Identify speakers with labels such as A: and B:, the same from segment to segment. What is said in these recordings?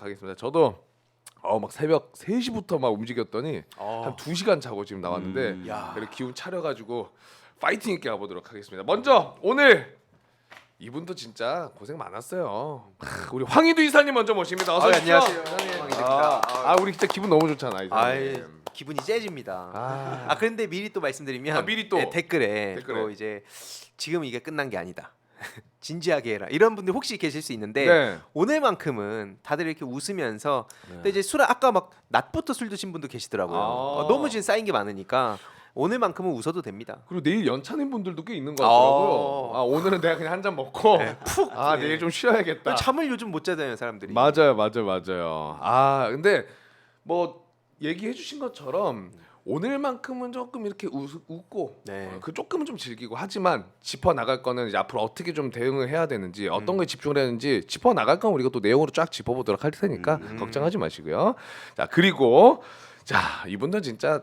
A: 하겠습니다. 저도 막 새벽 3시부터 막 움직였더니 한 2시간 자고 지금 나왔는데 이렇게 기운 차려가지고 파이팅 있게 가보도록 하겠습니다. 먼저 오늘 이분도 진짜 고생 많았어요. 우리 황희두 이사님 먼저 모십니다. 어서 오십시오.
B: 안녕하세요. 황희두입니다.
A: 우리 진짜 기분 너무 좋잖아. 이사님.
B: 기분이 째집니다. 그런데 미리 또 말씀드리면
A: 미리 또
B: 댓글에 또 이제 지금 이게 끝난 게 아니다. 진지하게 해라. 이런 분들 혹시 계실 수 있는데
A: 네.
B: 오늘만큼은 다들 이렇게 웃으면서 또 이제 술 아까 막 낮부터 술 드신 분도 계시더라고요. 너무 지금 쌓인 게 많으니까 오늘만큼은 웃어도 됩니다.
A: 그리고 내일 연차낸 분들도 꽤 있는 것 같더라고요. 오늘은 내가 그냥 한 잔 먹고
B: 푹.
A: 내일 좀 쉬어야겠다.
B: 잠을 요즘 못 자잖아요, 사람들이.
A: 맞아요. 근데 뭐 얘기해 주신 것처럼 오늘만큼은 조금 이렇게 웃고 그 조금은 좀 즐기고 하지만 짚어 나갈 거는 이제 앞으로 어떻게 좀 대응을 해야 되는지 어떤 거에 집중을 해야 되는지 짚어 나갈 건 우리가 또 내용으로 쫙 짚어보도록 할 테니까 걱정하지 마시고요. 자 그리고 이분들 진짜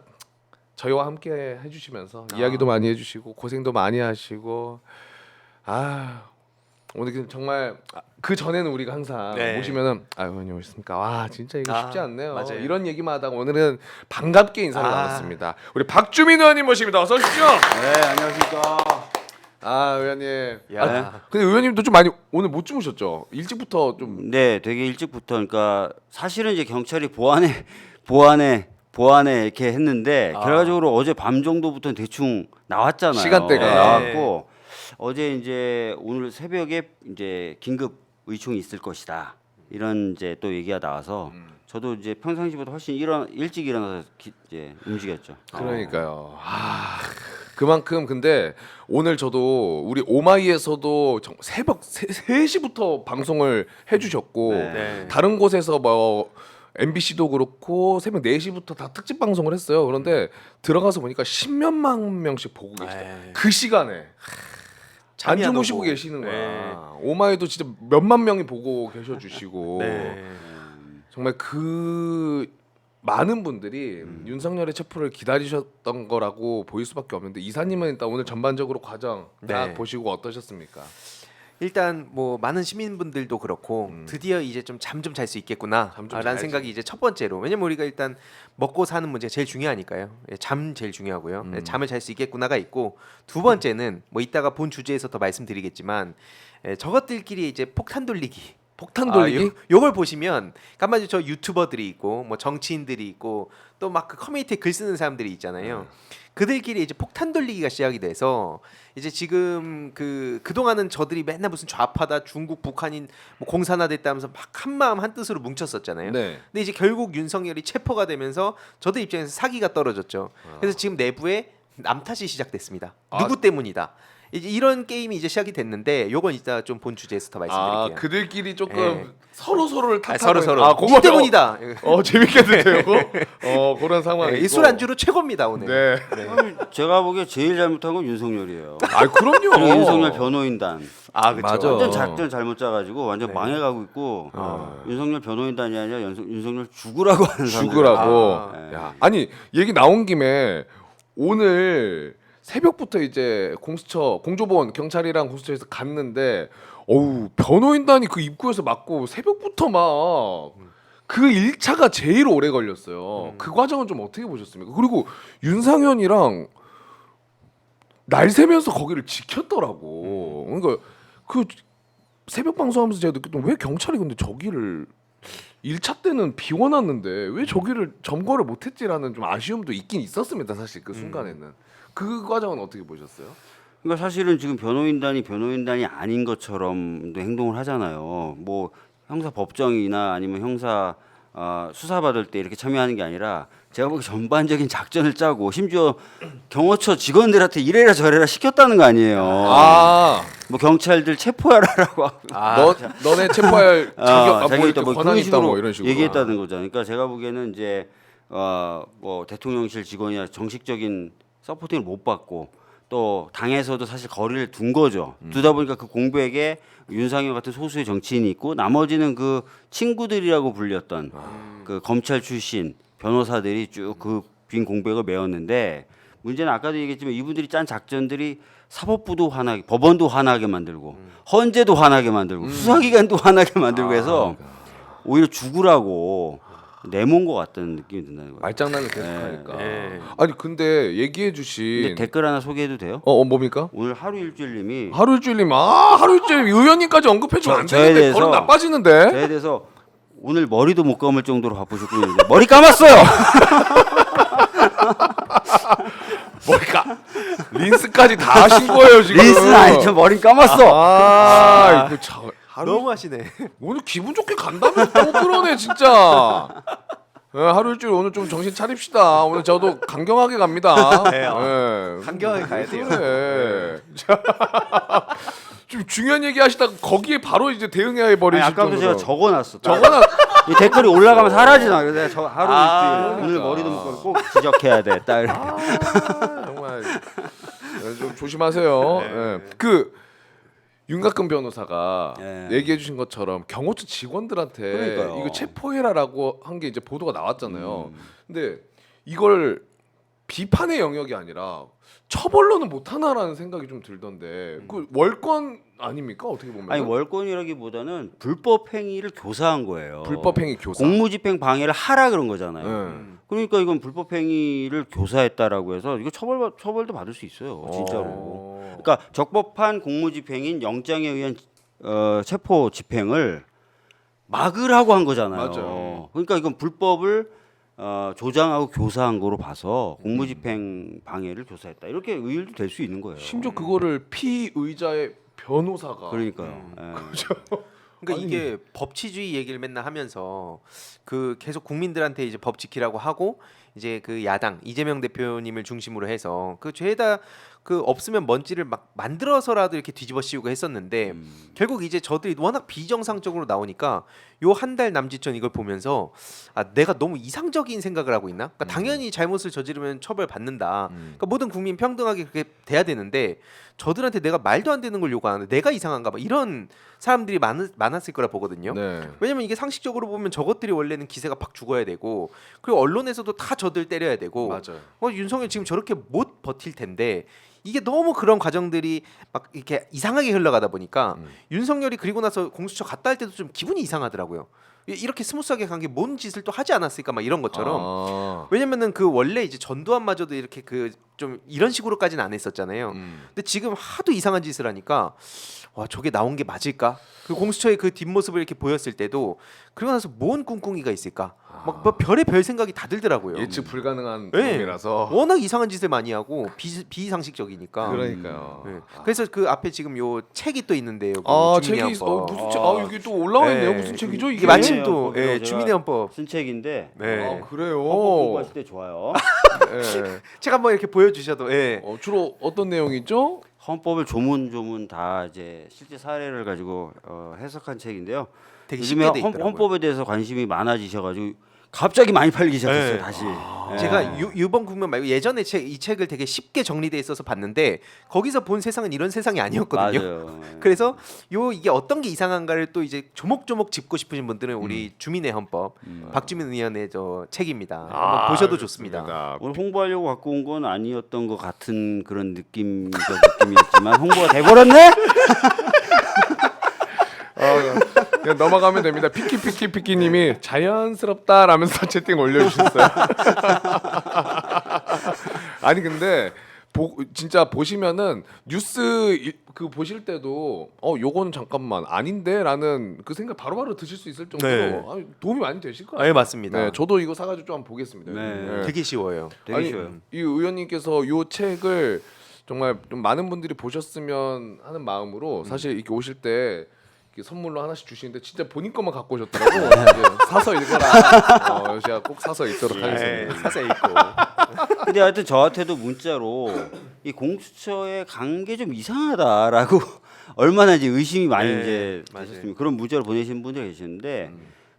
A: 저희와 함께 해주시면서 이야기도 많이 해주시고 고생도 많이 하시고 오늘 정말 그 전에는 우리가 항상 모시면은 의원님 오셨습니까? 와 진짜 이거 쉽지 않네요.
B: 맞아요.
A: 이런 얘기만 하다가 오늘은 반갑게 인사를 나눴습니다. 우리 박주민 의원님 모십니다. 어서 오십시오.
C: 네, 안녕하십니까.
A: 의원님.
B: 야.
A: 근데 의원님도 좀 많이 오늘 못 주무셨죠? 일찍부터 좀.
C: 네, 되게 일찍부터 그러니까 사실은 이제 경찰이 보안에 이렇게 했는데 결과적으로 어제 밤 정도부터 대충 나왔잖아요.
A: 시간대가
C: 나왔고 어제 이제 오늘 새벽에 이제 긴급 의총이 있을 것이다. 이런 이제 또 얘기가 나와서 저도 이제 평상시보다 훨씬 일찍 일어나서 이제 움직였죠.
A: 그러니까요. 그만큼 근데 오늘 저도 우리 오마이에서도 새벽 3시부터 방송을 해주셨고 다른 곳에서 뭐 MBC도 그렇고 새벽 4시부터 다 특집 방송을 했어요. 그런데 들어가서 보니까 10몇만 명씩 보고 계시다. 그 시간에 안
B: 잠이 안
A: 주무시고
B: 오고.
A: 계시는 거야. 오마이도 진짜 몇만 명이 보고 계셔주시고 정말 그 많은 분들이 윤석열의 체포를 기다리셨던 거라고 보일 수밖에 없는데 이사님은 일단 오늘 전반적으로 과정 딱 보시고 어떠셨습니까?
B: 일단 뭐 많은 시민분들도 그렇고 드디어 이제 좀 잠 좀 잘 수 있겠구나
A: 잠좀
B: 라는
A: 자야지.
B: 생각이 이제 첫 번째로, 왜냐면 우리가 일단 먹고 사는 문제가 제일 중요하니까요. 잠 제일 중요하고요. 잠을 잘 수 있겠구나가 있고, 두 번째는 뭐 이따가 본 주제에서 더 말씀드리겠지만 저것들끼리 이제 폭탄 돌리기.
A: 폭탄 돌리기?
B: 요걸 보시면 간만에 저 유튜버들이 있고 뭐 정치인들이 있고 또 막 그 커뮤니티에 글 쓰는 사람들이 있잖아요. 그들끼리 이제 폭탄 돌리기가 시작이 돼서 이제 지금 그동안은 저들이 맨날 무슨 좌파다 중국 북한인 뭐 공산화됐다면서 막 한마음 한뜻으로 뭉쳤었잖아요. 근데 이제 결국 윤석열이 체포가 되면서 저들 입장에서 사기가 떨어졌죠. 그래서 지금 내부에 남 탓이 시작됐습니다. 누구 때문이다. 이제 이런 게임이 이제 시작이 됐는데 요건 이따 좀 본 주제에서 더 말씀드릴게요.
A: 그들끼리 조금 서로를 탓하고
B: 서로
A: 그거
B: 니 때문이다.
A: 재밌게 되고 그런 상황이
B: 이 술안주로 최고입니다 오늘.
C: 제가 보기에 제일 잘못한 건 윤석열이에요.
A: 그럼요.
C: 그리고 윤석열 변호인단.
B: 그렇죠.
A: 맞아.
C: 완전 작전 잘못 짜가지고 완전 망해가고 있고 윤석열 변호인단이 아니라 윤석열 죽으라고 하는 사람들.
A: 죽으라고. 아니 얘기 나온 김에 오늘 새벽부터 이제 공조보원 경찰이랑 공수처에서 갔는데 변호인단이 그 입구에서 막고 새벽부터 막 그 1차가 제일 오래 걸렸어요. 그 과정은 좀 어떻게 보셨습니까? 그리고 윤상현이랑 날 새면서 거기를 지켰더라고. 그러니까 그 새벽 방송하면서 제가 느꼈던 왜 경찰이 근데 저기를 1차 때는 비워놨는데 왜 저기를 점거를 못했지라는 좀 아쉬움도 있긴 있었습니다. 사실 그 순간에는. 그 과정은 어떻게 보셨어요?
C: 그러니까 사실은 지금 변호인단이 아닌 것처럼 행동을 하잖아요. 뭐 형사 법정이나 아니면 형사 수사받을 때 이렇게 참여하는 게 아니라 제가 보기 전반적인 작전을 짜고 심지어 경호처 직원들한테 이래라 저래라 시켰다는 거 아니에요. 뭐 경찰들 체포하라라고 하고
A: 너네 체포할 자격
C: 자기
A: 뭐
C: 그런
A: 권한이 있다
C: 식으로
A: 뭐 이런 식으로
C: 얘기했다는 거죠. 그러니까 제가 보기에는 이제 뭐 대통령실 직원이나 정식적인 서포팅을 못 받고 또 당에서도 사실 거리를 둔 거죠. 두다 보니까 그 공백에 윤상현 같은 소수의 정치인이 있고 나머지는 그 친구들이라고 불렸던 그 검찰 출신 변호사들이 쭉 그 빈 공백을 메웠는데 문제는 아까도 얘기했지만 이분들이 짠 작전들이 사법부도 화나게, 법원도 화나게 만들고 헌재도 화나게 만들고 수사기관도 화나게 만들고 해서 오히려 죽으라고 내몬 것 같다는 느낌이 든다는 거예요.
A: 말장난을 계속하니까.
B: 네.
A: 아니 근데 얘기해주신
C: 근데 댓글 하나 소개해도 돼요?
A: 뭡니까?
C: 오늘 하루 일주일님이
A: 하루 일주일님 하루 일주일 의원님까지 언급해주면 안
C: 저에
A: 되는데
C: 대해서
A: 버릇 나빠지는데.
C: 저에 대해서 오늘 머리도 못 감을 정도로 바쁘셨군요. 머리 감았어요.
A: 머리가 린스까지 다 하신 거예요 지금.
C: 린스는 아니죠. 머리 감았어.
A: 이거 참
B: 너무 하시네.
A: 오늘 기분 좋게 간다면 또 그러네 진짜. 하루 일주일 오늘 좀 정신 차립시다. 오늘 저도 강경하게 갑니다.
B: 네,
A: 네.
B: 강경하게 가야 돼요.
A: 그래. 좀 중요한 얘기 하시다가 거기에 바로 이제 대응해 버리실
C: 아까도
A: 정도로.
C: 제가 적어놨어.
A: 저거나
C: 이 댓글이 올라가면 사라지나. 그래서 내가 저 하루 일주일 오늘
A: 그러니까.
C: 머리도 못 감고 꼭 지적해야 돼. 딱.
A: 정말 좀 조심하세요. 예. 그 윤곽근 변호사가
C: 예.
A: 얘기해 주신 것처럼 경호처 직원들한테
C: 그러니까요.
A: 이거 체포해라라고 한 게 이제 보도가 나왔잖아요. 근데 이걸 비판의 영역이 아니라 처벌로는 못 하나라는 생각이 좀 들던데 그 월권 아닙니까 어떻게 보면?
C: 아니 월권이라기보다는 불법 행위를 교사한 거예요.
A: 불법행위 교사.
C: 공무집행 방해를 하라 그런 거잖아요.
A: 예.
C: 그러니까 이건 불법 행위를 교사했다라고 해서 이거 처벌도 받을 수 있어요. 진짜로. 그러니까 적법한 공무집행인 영장에 의한 체포 집행을 막으라고 한 거잖아요.
A: 맞아요.
C: 그러니까 이건 불법을 조장하고 교사한 거로 봐서 공무집행 방해를 교사했다. 이렇게 의율도 될 수 있는 거예요.
A: 심지어 그거를 피의자의 변호사가
C: 그러니까요. 예.
B: 그러니까
A: 아니.
B: 이게 법치주의 얘기를 맨날 하면서 그 계속 국민들한테 이제 법 지키라고 하고 이제 그 야당 이재명 대표님을 중심으로 해서 그 죄다 그 없으면 먼지를 막 만들어서라도 이렇게 뒤집어 씌우고 했었는데 결국 이제 저들이 워낙 비정상적으로 나오니까 요 한 달 남짓 전 이걸 보면서 내가 너무 이상적인 생각을 하고 있나? 그러니까 당연히 잘못을 저지르면 처벌 받는다. 그러니까 모든 국민 평등하게 그렇게 돼야 되는데 저들한테 내가 말도 안 되는 걸 요구하는데 내가 이상한가 봐 이런 사람들이 많았을 거라 보거든요.
A: 네.
B: 왜냐면 이게 상식적으로 보면 저것들이 원래는 기세가 팍 죽어야 되고 그리고 언론에서도 다 저들 때려야 되고
A: 맞아요.
B: 윤석열 지금 저렇게 못 버틸 텐데 이게 너무 그런 과정들이 막 이렇게 이상하게 흘러가다 보니까 윤석열이 그리고 나서 공수처 갔다 할 때도 좀 기분이 이상하더라고요. 이렇게 스무스하게 간 게 뭔 짓을 또 하지 않았을까 막 이런 것처럼 왜냐면은 그 원래 이제 전두환마저도 이렇게 그 좀 이런 식으로까지는 안 했었잖아요. 근데 지금 하도 이상한 짓을 하니까 와 저게 나온 게 맞을까? 그 공수처의 그 뒷모습을 이렇게 보였을 때도 그러고 나서 뭔 꿍꿍이가 있을까? 막 별의 별 생각이 다 들더라고요.
A: 예측 불가능한
B: 네.
A: 놈이라서.
B: 워낙 이상한 짓을 많이 하고 비상식적이니까.
A: 그러니까요.
B: 네. 그래서 그 앞에 지금 요 책이 또 있는데요.
A: 책이
B: 주민의헌법.
A: 무슨 책? 여기 또 올라와 있네요.
B: 네.
A: 무슨 책이죠?
B: 이게
A: 이게
B: 마침 또
C: 주민의헌법이라고 제가
B: 주민의헌법.
C: 쓴 책인데
B: 네.
A: 그래요.
C: 헌법 공부하실 때 좋아요.
A: 예.
B: 책 한번 이렇게 보여주셔도. 예.
A: 주로 어떤 내용이죠?
C: 헌법을 조문 다 이제 실제 사례를 가지고 해석한 책인데요.
B: 되게
C: 요즘에
B: 쉽게 돼 있더라고요.
C: 헌법에 대해서 관심이 많아지셔가지고 갑자기 많이 팔리기 시작했어요.
B: 네.
C: 다시. 예.
B: 제가 이번 국면 말고 예전에 이 책을 되게 쉽게 정리돼 있어서 봤는데 거기서 본 세상은 이런 세상이 아니었거든요.
C: 맞아요.
B: 그래서 이게 어떤 게 이상한가를 또 이제 조목조목 짚고 싶으신 분들은 우리 주민의 헌법 박주민 의원의 저 책입니다. 한번 보셔도 좋습니다.
C: 오늘 홍보하려고 갖고 온 건 아니었던 것 같은 그런 느낌적 느낌이었지만 홍보가 돼버렸네.
A: 그냥 넘어가면 됩니다. 피키님이 자연스럽다라면서 채팅 올려주셨어요. 아니 근데 진짜 보시면은 뉴스 그 보실 때도 요거는 잠깐만 아닌데라는 그 생각 바로바로 드실 수 있을 정도로
B: 네.
A: 도움이 많이 되실 거예요.
B: 네, 맞습니다.
A: 네, 저도 이거 사가지고 좀 한번 보겠습니다.
C: 네.
B: 되게 쉬워요.
C: 되게
A: 아니,
C: 쉬워요.
A: 이 의원님께서 요 책을 정말 좀 많은 분들이 보셨으면 하는 마음으로 사실 이렇게 오실 때 이렇게 선물로 하나씩 주시는데 진짜 본인 것만 갖고 오셨더라고. 이제 사서 읽어라. 제가 꼭 사서 읽도록
B: 네,
A: 하겠습니다.
B: 사서 읽고.
C: 근데 하여튼 저한테도 문자로 이 공수처에 간 게 좀 이상하다라고 얼마나 이제 의심이 많이
B: 네,
C: 이제
B: 맞아요.
C: 되셨습니다. 그런 문자를 보내시는 분들이 계시는데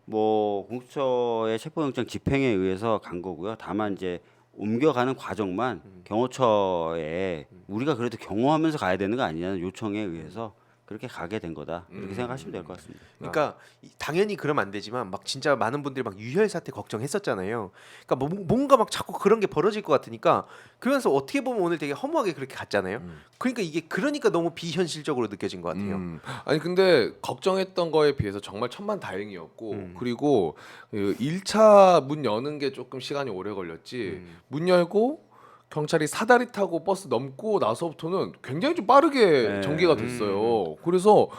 C: 뭐 공수처의 체포영장 집행에 의해서 간 거고요. 다만 이제 옮겨가는 과정만 경호처에 우리가 그래도 경호하면서 가야 되는 거 아니냐는 요청에 의해서 그렇게 가게 된 거다 이렇게 생각하시면 될 것 같습니다.
B: 그러니까 당연히 그러면 안 되지만 막 진짜 많은 분들이 막 유혈 사태 걱정했었잖아요. 그러니까 뭔가 막 자꾸 그런 게 벌어질 것 같으니까 그러면서 어떻게 보면 오늘 되게 허무하게 그렇게 갔잖아요. 그러니까 이게 너무 비현실적으로 느껴진 것 같아요.
A: 아니 근데 걱정했던 거에 비해서 정말 천만다행이었고 그리고 그 1차 문 여는 게 조금 시간이 오래 걸렸지 문 열고 경찰이 사다리 타고 버스 넘고 나서부터는 굉장히 좀 빠르게
C: 네.
A: 전개가 됐어요. 그래서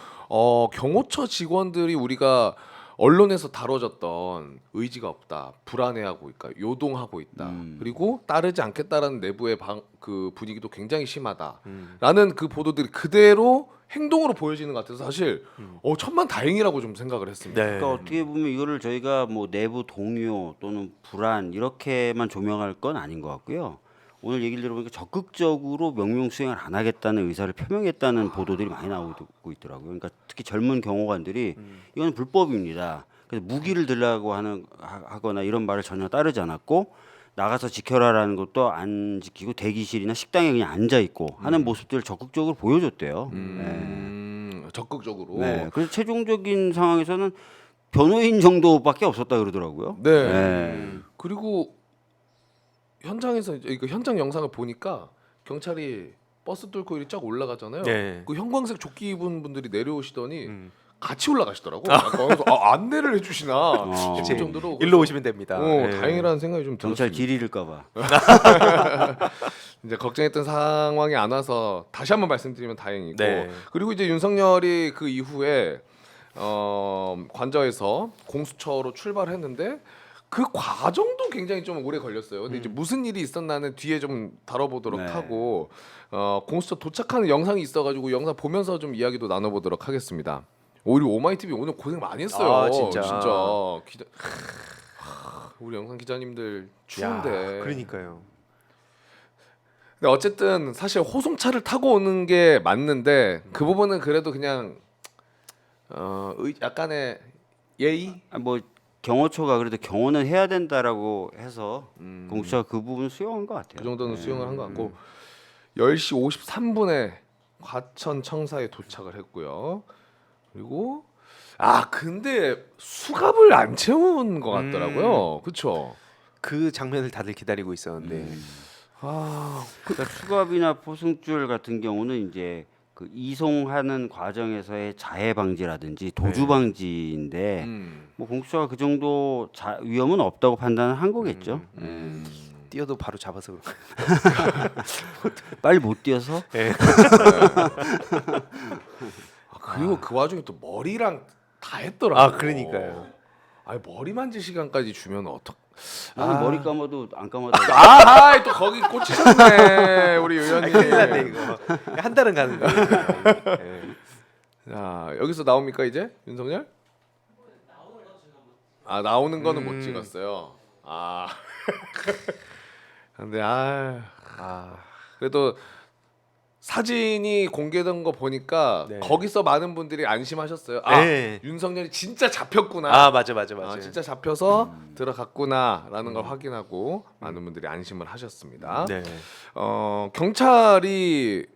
A: 경호처 직원들이 우리가 언론에서 다뤄졌던 의지가 없다, 불안해하고 있다, 요동하고 있다, 그리고 따르지 않겠다라는 내부의 그 분위기도 굉장히 심하다라는 그 보도들이 그대로 행동으로 보여지는 것 같아서 사실 천만다행이라고 좀 생각을 했습니다.
B: 네.
C: 그러니까 어떻게 보면 이거를 저희가 뭐 내부 동요 또는 불안 이렇게만 조명할 건 아닌 것 같고요. 오늘 얘기를 들어보니까 적극적으로 명령 수행을 안 하겠다는 의사를 표명했다는 보도들이 많이 나오고 있더라고요. 그러니까 특히 젊은 경호관들이 이건 불법입니다. 그래서 무기를 들라고 하거나 이런 말을 전혀 따르지 않았고 나가서 지켜라라는 것도 안 지키고 대기실이나 식당에 그냥 앉아 있고 하는 모습들을 적극적으로 보여줬대요.
A: 적극적으로.
C: 네. 그래서 최종적인 상황에서는 변호인 정도밖에 없었다 그러더라고요.
A: 네. 그리고 현장에서 그 현장 영상을 보니까 경찰이 버스 뚫고 이리 쫙 올라가잖아요.
B: 네.
A: 그 형광색 조끼 입은 분들이 내려오시더니 같이 올라가시더라고. 그래서 안내를 해주시나 싶을 정도로
B: 일로 오시면 됩니다. 네.
A: 다행이라는 생각이 좀
C: 경찰
A: 들었습니다.
C: 길 잃을까봐.
A: 이제 걱정했던 상황이 안 와서 다시 한번 말씀드리면 다행이고
B: 네.
A: 그리고 이제 윤석열이 그 이후에 관저에서 공수처로 출발했는데 그 과정도 굉장히 좀 오래 걸렸어요. 근데 이제 무슨 일이 있었나는 뒤에 좀 다뤄보도록
C: 네.
A: 하고 공수처 도착하는 영상이 있어가지고 영상 보면서 좀 이야기도 나눠보도록 하겠습니다. 오히려 오마이TV 오늘 고생 많이 했어요.
B: 아, 진짜.
A: 기자 우리 영상 기자님들 추운데.
B: 그러니까요.
A: 근데 어쨌든 사실 호송차를 타고 오는 게 맞는데 그 부분은 그래도 그냥 약간의 예의.
C: 뭐 경호처가 그래도 경호는 해야 된다라고 해서 공수처가 그 부분 수용한 것 같아요.
A: 그 정도는 수용을 한 것 같고 10시 53분에 과천 청사에 도착을 했고요. 그리고 근데 수갑을 안 채운 것 같더라고요. 그렇죠?
B: 그 장면을 다들 기다리고 있었는데
C: 그러니까 수갑이나 포승줄 같은 경우는 이제 그 이송하는 과정에서의 자해 방지라든지 도주 방지인데 뭐 공수처가 그 정도 위험은 없다고 판단을 한 거겠죠.
B: 뛰어도 바로 잡아서 그런
C: 빨리 못 뛰어서
A: 그리고 그 와중에 또 머리랑 다 했더라고요.
B: 그러니까요.
A: 머리 만질 시간까지 주면 어떡?
C: 나는 머리 감아도 안 감아도
A: 또 거기 꽂히셨네 우리 의원님.
B: 큰일 났네 이거. 한 달은 가는 거예요. 네.
A: 자 여기서 나옵니까 이제 윤석열? 나오는 거는 못 찍었어요. 근데 그래도 사진이 공개된 거 보니까
B: 네.
A: 거기서 많은 분들이 안심하셨어요.
B: 네.
A: 윤석열이 진짜 잡혔구나.
B: 맞아.
A: 진짜 잡혀서 들어갔구나라는 걸 확인하고 많은 분들이 안심을 하셨습니다.
B: 네.
A: 경찰이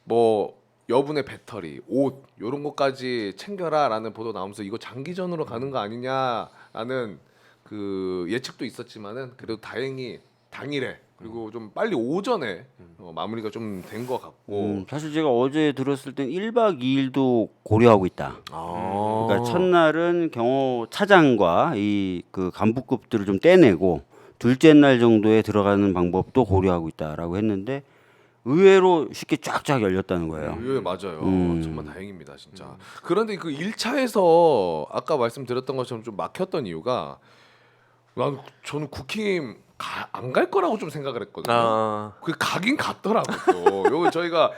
A: 뭐 여분의 배터리, 옷 이런 것까지 챙겨라라는 보도 나오면서 이거 장기전으로 가는 거 아니냐라는 그 예측도 있었지만은 그래도 다행히 당일에 그리고 좀 빨리 오전에 마무리가 좀 된 것 같고
C: 사실 제가 어제 들었을 땐 1박 2일도 고려하고 있다. 그러니까 첫날은 경호 차장과 이 그 간부급들을 좀 떼내고 둘째 날 정도에 들어가는 방법도 고려하고 있다라고 했는데 의외로 쉽게 쫙쫙 열렸다는 거예요.
A: 예, 맞아요. 정말 다행입니다, 진짜. 그런데 그 1차에서 아까 말씀드렸던 것처럼 좀 막혔던 이유가 저는 국힘 안 갈 거라고 좀 생각을 했거든요. 그 가긴 갔더라고 또. 요거 저희가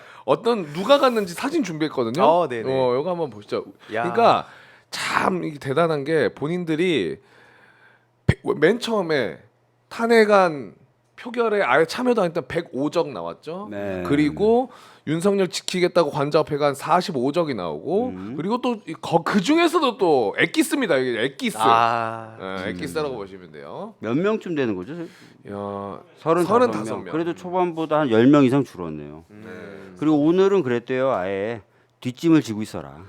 A: 누가 갔는지 사진 준비했거든요.
B: 네네.
A: 요거 한번 보시죠.
B: 야.
A: 그러니까 참 이게 대단한 게 본인들이 맨 처음에 탄핵안 표결에 아예 참여도 안 했던 105적 나왔죠.
C: 네.
A: 그리고 윤석열 지키겠다고 관저앞에가 한 45적이 나오고 그리고 또 그 중에서도 또 엑기스입니다. 이게 엑기스. 엑기스라고 보시면 돼요.
C: 몇 명쯤 되는 거죠?
A: 야,
C: 35명. 그래도 초반보다 한 10명 이상 줄었네요. 그리고 오늘은 그랬대요. 아예 뒷짐을 지고 있어라.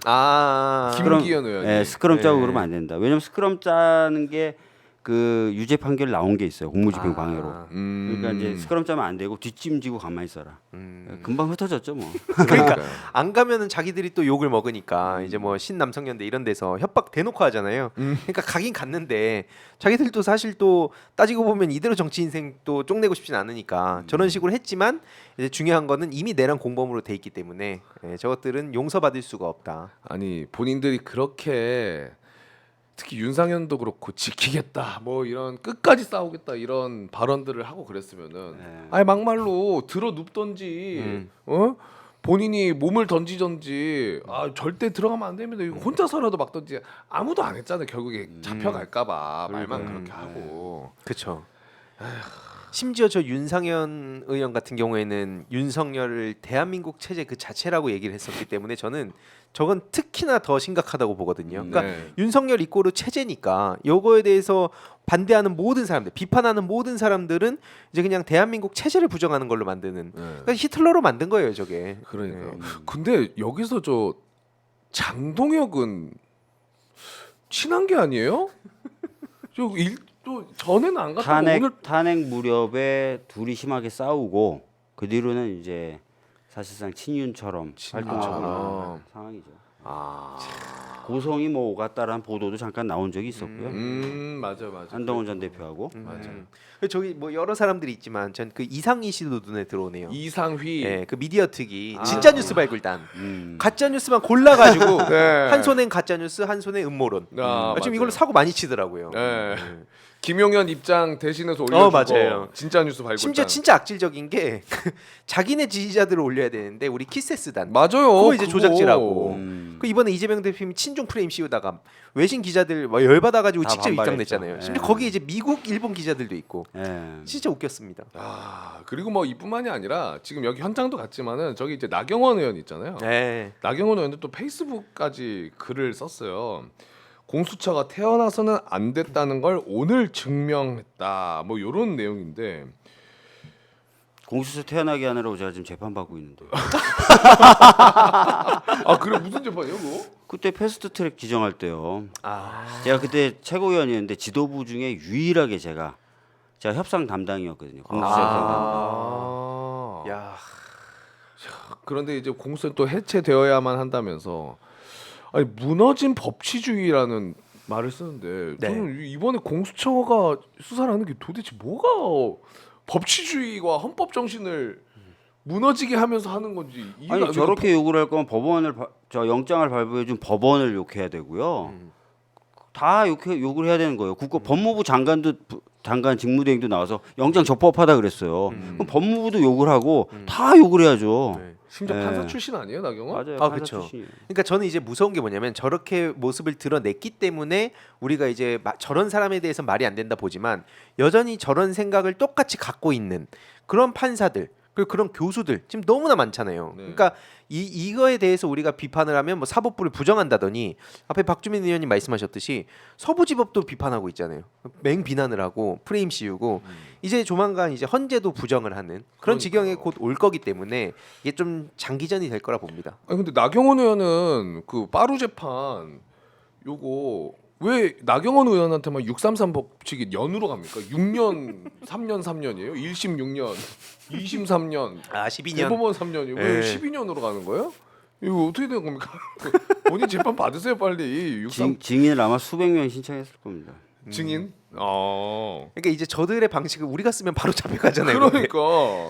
A: 김기현 의원이.
C: 예, 스크럼 짜고
A: 네.
C: 그러면 안 된다. 왜냐면 스크럼 짜는 게 그 유죄 판결 나온 게 있어요. 공무집행 방해로. 그러니까 이제 스크럼 짜면 안 되고 뒷짐 지고 가만히 있어라. 금방 흩어졌죠 뭐.
B: 그러니까 안 가면은 자기들이 또 욕을 먹으니까 이제 뭐 신남성연대 이런 데서 협박 대놓고 하잖아요. 그러니까 가긴 갔는데 자기들도 사실 또 따지고 보면 이대로 정치 인생 또 쪽내고 싶진 않으니까 저런 식으로 했지만 이제 중요한 거는 이미 내란 공범으로 돼 있기 때문에 저것들은 용서받을 수가 없다.
A: 아니 본인들이 그렇게 특히 윤상현도 그렇고 지키겠다 뭐 이런 끝까지 싸우겠다 이런 발언들을 하고 그랬으면은 아예 막말로 들어 눕던지 본인이 몸을 던지던지 절대 들어가면 안 됩니다 이거 혼자서라도 막던지 아무도 안 했잖아요. 결국에 잡혀갈까봐 말만 그렇게 하고.
B: 그렇죠. 심지어 저 윤상현 의원 같은 경우에는 윤석열을 대한민국 체제 그 자체라고 얘기를 했었기 때문에 저는 저건 특히나 더 심각하다고 보거든요. 그러니까
A: 네.
B: 윤석열 이꼬르 체제니까 요거에 대해서 반대하는 모든 사람들, 비판하는 모든 사람들은 이제 그냥 대한민국 체제를 부정하는 걸로 만드는. 그러니까 히틀러로 만든 거예요, 저게.
A: 그러니까. 근데 여기서 저 장동혁은 친한 게 아니에요? 또 전에는 안 갔다가 오늘
C: 탄핵 무렵에 둘이 심하게 싸우고 그 뒤로는 이제 사실상 친윤처럼 활동하고 있는 상황이죠. 고성이 뭐 오갔다라는 보도도 잠깐 나온 적이 있었고요.
A: 맞아.
C: 한동훈 전 대표하고.
A: 맞아.
B: 저기 뭐 여러 사람들이 있지만 전 그 이상희 씨도 눈에 들어오네요.
A: 이상휘.
B: 예, 그 미디어 특이 진짜 뉴스 발굴단. 가짜 뉴스만 골라가지고
A: 네.
B: 한 손엔 가짜 뉴스, 한 손엔 음모론. 지금
A: 맞아요.
B: 이걸로 사고 많이 치더라고요.
A: 네. 김용현 입장 대신해서 올려주고
B: 맞아요.
A: 진짜 뉴스 발굴단.
B: 심지어 진짜 악질적인 게 자기네 지지자들을 올려야 되는데 우리 키세스단.
A: 맞아요.
B: 그거 이제
A: 그거.
B: 조작질하고. 그 이번에 이재명 대표님이 친중 프레임 씌우다가 외신 기자들 막 열받아가지고
C: 다
B: 직접
C: 반발했죠.
B: 입장냈잖아요. 심지어
C: 예.
B: 거기에 이제 미국, 일본 기자들도 있고.
C: 예.
B: 진짜 웃겼습니다.
A: 그리고 뭐 이뿐만이 아니라 지금 여기 현장도 갔지만은 저기 이제 나경원 의원 있잖아요.
B: 네.
A: 나경원 의원도 또 페이스북까지 글을 썼어요. 공수처가 태어나서는 안 됐다는 걸 오늘 증명했다. 뭐 이런 내용인데.
C: 공수처 태어나게 하느라고 제가 지금 재판 받고 있는데.
A: 그래 무슨 재판이요, 그거?
C: 그때 패스트트랙 지정할 때요. 제가 그때 최고위원이었는데 지도부 중에 유일하게 제가 협상 담당이었거든요. 공수처 협상 담당.
B: 야.
A: 그런데 이제 공수처 또 해체되어야만 한다면서 아니 무너진 법치주의라는 말을 쓰는데
B: 네.
A: 저는 이번에 공수처가 수사를 하는 게 도대체 뭐가 법치주의와 헌법 정신을 무너지게 하면서 하는 건지 이해가
C: 아니
A: 안
C: 저렇게 욕을 할 거면 저 영장을 발부해준 법원을 욕해야 되고요. 다 욕을 해야 되는 거예요. 법무부 장관 직무대행도 나와서 영장 적법하다 그랬어요. 그럼 법무부도 욕을 하고 다 욕을 해야죠.
B: 네.
A: 심지어
C: 예.
A: 판사 출신 아니에요, 나경원?
C: 맞아요.
B: 아,
C: 판사
B: 그쵸.
C: 출신이에요.
B: 그러니까 저는 이제 무서운 게 뭐냐면 저렇게 모습을 드러냈기 때문에 우리가 이제 저런 사람에 대해서 말이 안 된다 보지만 여전히 저런 생각을 똑같이 갖고 있는 그런 판사들 그리고 그런 교수들 지금 너무나 많잖아요.
A: 네.
B: 그러니까 이거에 대해서 우리가 비판을 하면 뭐 사법부를 부정한다더니 앞에 박주민 의원님 말씀하셨듯이 서부지법도 비판하고 있잖아요. 맹 비난을 하고 프레임 씌우고 이제 조만간 이제 헌재도 부정을 하는 그런 지경에 곧 올 거기 때문에 이게 좀 장기전이 될 거라 봅니다.
A: 아니 근데 나경원 의원은 그 빠루 재판 요거 왜 나경원 의원한테만 633 법칙이 연으로 갑니까? 6년, 3년이에요? 1심 6년, 2심 3년,
B: 12년.
A: 대법원 3년이고 왜
B: 예.
A: 12년으로 가는 거예요? 이거 어떻게 되는 겁니까? 본인 재판 받으세요 빨리. 63
C: 증인을 아마 수백 명 신청했을 겁니다.
A: 증인?
B: 그러니까 이제 저들의 방식을 우리가 쓰면 바로 잡혀가잖아요.
A: 그러니까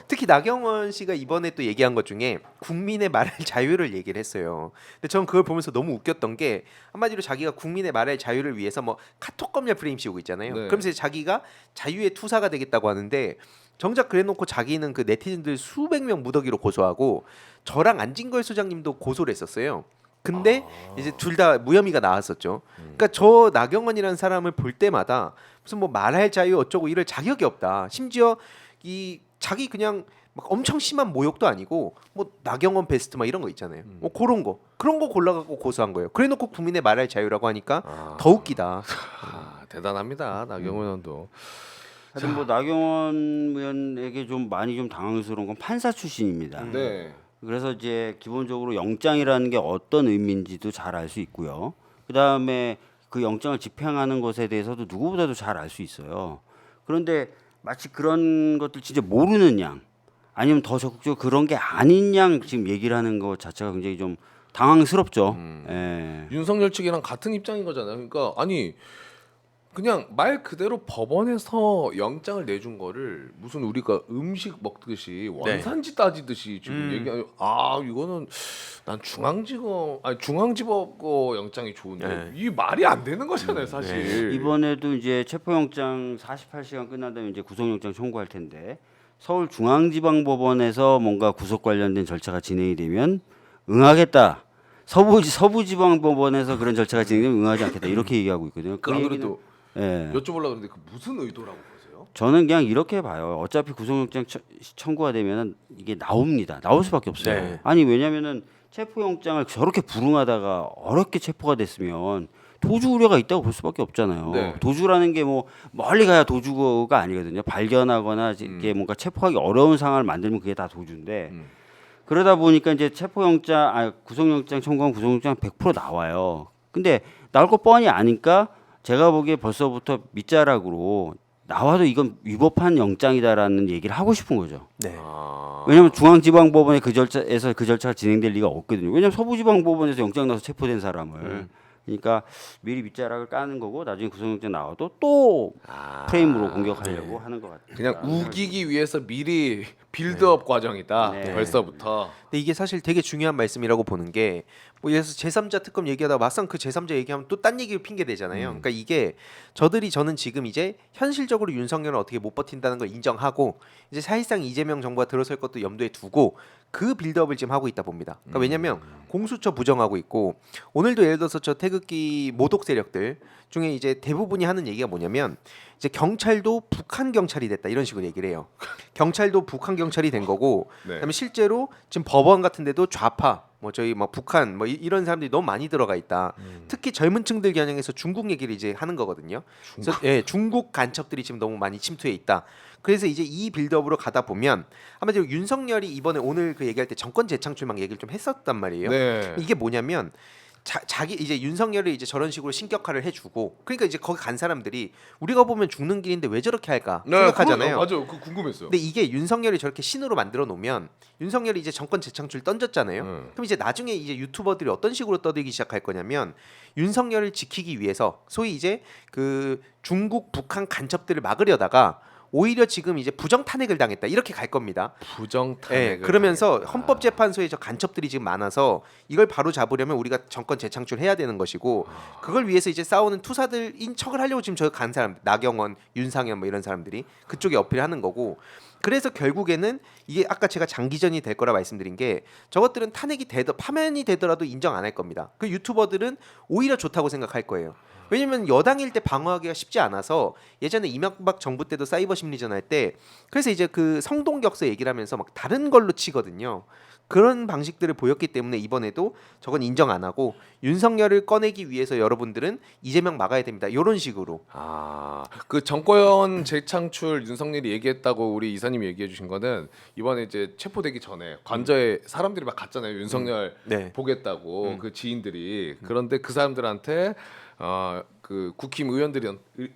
B: 특히 나경원 씨가 이번에 또 얘기한 것 중에 국민의 말할 자유를 얘기를 했어요. 근데 저는 그걸 보면서 너무 웃겼던 게 한마디로 자기가 국민의 말할 자유를 위해서 뭐 카톡 검열 프레임 씌우고 있잖아요.
A: 네.
B: 그러면서 자기가 자유의 투사가 되겠다고 하는데 정작 그래놓고 자기는 그 네티즌들 수백 명 무더기로 고소하고 저랑 안진걸 소장님도 고소를 했었어요. 근데 이제 둘 다 무혐의가 나왔었죠. 그러니까 저 나경원이라는 사람을 볼 때마다 무슨 뭐 말할 자유 어쩌고 이럴 자격이 없다. 심지어 이 자기 그냥 막 엄청 심한 모욕도 아니고 뭐 나경원 베스트 막 이런 거 있잖아요. 뭐 그런 거 골라갖고 고소한 거예요. 그래놓고 국민의 말할 자유라고 하니까 더 웃기다.
A: 대단합니다 나경원 의원도.
C: 하여튼 뭐 나경원 의원에게 좀 많이 좀 당황스러운 건 판사 출신입니다.
A: 네.
C: 그래서 이제 기본적으로 영장이라는 게 어떤 의미인지도 잘 알 수 있고요. 그다음에 그 영장을 집행하는 것에 대해서도 누구보다도 잘 알 수 있어요. 그런데 마치 그런 것들 진짜 모르는 양 아니면 더 적극적으로 그런 게 아닌 양 지금 얘기를 하는 것 자체가 굉장히 좀 당황스럽죠. 예.
A: 윤석열 측이랑 같은 입장인 거잖아요. 그러니까 아니 그냥 말 그대로 법원에서 영장을 내준 거를 무슨 우리가 음식 먹듯이 원산지 따지듯이 지금 얘기하는 이거는 난 중앙지법 거 영장이 좋은데
B: 네.
A: 이 말이 안 되는 거잖아요 사실.
C: 이번에도 이제 체포영장 48시간 끝난 다음에 이제 구속영장 청구할 텐데 서울중앙지방법원에서 뭔가 구속 관련된 절차가 진행이 되면 응하겠다. 서부지방법원에서 그런 절차가 진행되면 응하지 않겠다. 이렇게 얘기하고 있거든요.
A: 그 안 그래도
C: 예.
A: 여쭤보려고 했는데 그 무슨 의도라고 보세요?
C: 저는 그냥 이렇게 봐요. 어차피 구속영장 청구가 되면은 이게 나옵니다. 나올 수밖에 없어요.
B: 네.
C: 아니 왜냐면은 체포영장을 저렇게 불응하다가 어렵게 체포가 됐으면 도주 우려가 있다고 볼 수밖에 없잖아요.
A: 네.
C: 도주라는 게 뭐 멀리 가야 도주가 아니거든요. 발견하거나 이게 뭔가 체포하기 어려운 상황을 만들면 그게 다 도주인데 그러다 보니까 이제 구속영장 청구하면 구속영장 100% 나와요. 근데 나올 거 뻔히 아니까 제가 보기에 벌써부터 밑자락으로 나와도 이건 위법한 영장이다라는 얘기를 하고 싶은 거죠.
B: 네.
C: 왜냐하면 중앙지방법원의 그 절차에서 그 절차가 진행될 리가 없거든요. 왜냐하면 서부지방법원에서 영장 나서 체포된 사람을 그러니까 미리 밑자락을 까는 거고 나중에 구속영장 나와도 또 프레임으로 공격하려고 하는 것 같아요.
A: 그냥 우기기 위해서 미리 빌드업 과정이다.
C: 네.
A: 벌써부터.
B: 근데 이게 사실 되게 중요한 말씀이라고 보는 게 뭐 예를 들어서 제3자 특검 얘기하다가 막상 그 제3자 얘기하면 또 딴 얘기를 핑계 대잖아요. 그러니까 이게 저는 지금 이제 현실적으로 윤석열은 어떻게 못 버틴다는 걸 인정하고 이제 사실상 이재명 정부가 들어설 것도 염두에 두고 그 빌드업을 지금 하고 있다 봅니다. 그러니까 왜냐하면 공수처 부정하고 있고 오늘도 예를 들어서 저 태극기 모독 세력들 중에 이제 대부분이 하는 얘기가 뭐냐면 이제 경찰도 북한 경찰이 됐다 이런 식으로 얘기를 해요. 경찰도 북한 경찰이 된 거고
A: 네.
B: 그다음에 실제로 지금 법원 같은데도 좌파 뭐 저희 뭐 북한 뭐 이런 사람들이 너무 많이 들어가 있다. 특히 젊은 층들 겨냥해서 중국 얘기를 이제 하는 거거든요. 그래서 중국 간첩들이 지금 너무 많이 침투해 있다. 그래서 이제 이 빌드업으로 가다 보면 아마도 윤석열이 이번에 오늘 그 얘기할 때 정권 재창출 막 얘기를 좀 했었단 말이에요.
A: 네.
B: 이게 뭐냐면 자기 이제 윤석열을 이제 저런 식으로 신격화를 해주고 그러니까 이제 거기 간 사람들이 우리가 보면 죽는 길인데 왜 저렇게 할까 생각하잖아요.
A: 맞아요. 그 궁금했어요.
B: 근데 이게 윤석열이 저렇게 신으로 만들어 놓으면 윤석열이 이제 정권 재창출 던졌잖아요. 그럼 이제 나중에 이제 유튜버들이 어떤 식으로 떠들기 시작할 거냐면 윤석열을 지키기 위해서 소위 이제 그 중국 북한 간첩들을 막으려다가 오히려 지금 이제 부정 탄핵을 당했다 이렇게 갈 겁니다.
A: 부정 탄핵.
B: 그러면서 헌법재판소에 저 간첩들이 지금 많아서 이걸 바로 잡으려면 우리가 정권 재창출해야 되는 것이고 그걸 위해서 이제 싸우는 투사들인 척을 하려고 지금 저 간 사람 나경원, 윤상현 뭐 이런 사람들이 그쪽에 어필하는 거고 그래서 결국에는 이게 아까 제가 장기전이 될 거라 말씀드린 게 저것들은 파면이 되더라도 인정 안 할 겁니다. 그 유튜버들은 오히려 좋다고 생각할 거예요. 왜냐면 여당일 때 방어하기가 쉽지 않아서 예전에 이명박 정부 때도 사이버 심리전 할 때 그래서 이제 그 성동격서 얘기를 하면서 막 다른 걸로 치거든요. 그런 방식들을 보였기 때문에 이번에도 저건 인정 안 하고 윤석열을 꺼내기 위해서 여러분들은 이재명 막아야 됩니다. 이런 식으로.
A: 그 정권 재창출 윤석열이 얘기했다고 우리 이사님이 얘기해 주신 거는 이번에 이제 체포되기 전에 관저에 사람들이 막 갔잖아요. 윤석열
B: 네.
A: 보겠다고 그 지인들이. 그런데 그 사람들한테 그 국힘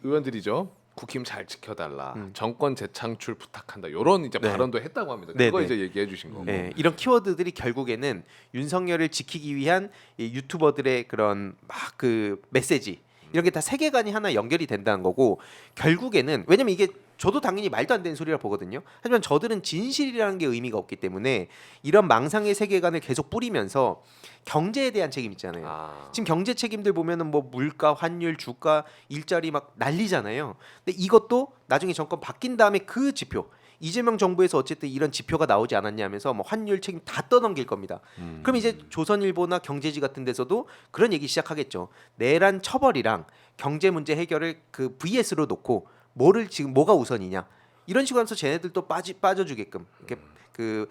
A: 의원들이죠. 국힘 잘 지켜달라. 정권 재창출 부탁한다. 이런 이제
B: 네.
A: 발언도 했다고 합니다.
B: 네,
A: 그거
B: 네.
A: 이제 얘기해 주신 거고.
B: 이런 키워드들이 결국에는 윤석열을 지키기 위한 이 유튜버들의 그런 막 그 메시지 이런 게 다 세계관이 하나 연결이 된다는 거고 결국에는 왜냐면 이게 저도 당연히 말도 안 되는 소리라 보거든요. 하지만 저들은 진실이라는 게 의미가 없기 때문에 이런 망상의 세계관을 계속 뿌리면서 경제에 대한 책임 있잖아요. 지금 경제 책임들 보면은 뭐 물가, 환율, 주가, 일자리 막 난리잖아요. 근데 이것도 나중에 정권 바뀐 다음에 그 지표 이재명 정부에서 어쨌든 이런 지표가 나오지 않았냐 하면서 뭐 환율 책임 다 떠넘길 겁니다. 그럼 이제 조선일보나 경제지 같은 데서도 그런 얘기 시작하겠죠. 내란 처벌이랑 경제 문제 해결을 그 VS로 놓고 뭐가 우선이냐 이런 식으로 하면서 쟤네들도 빠져주게끔 이렇게 그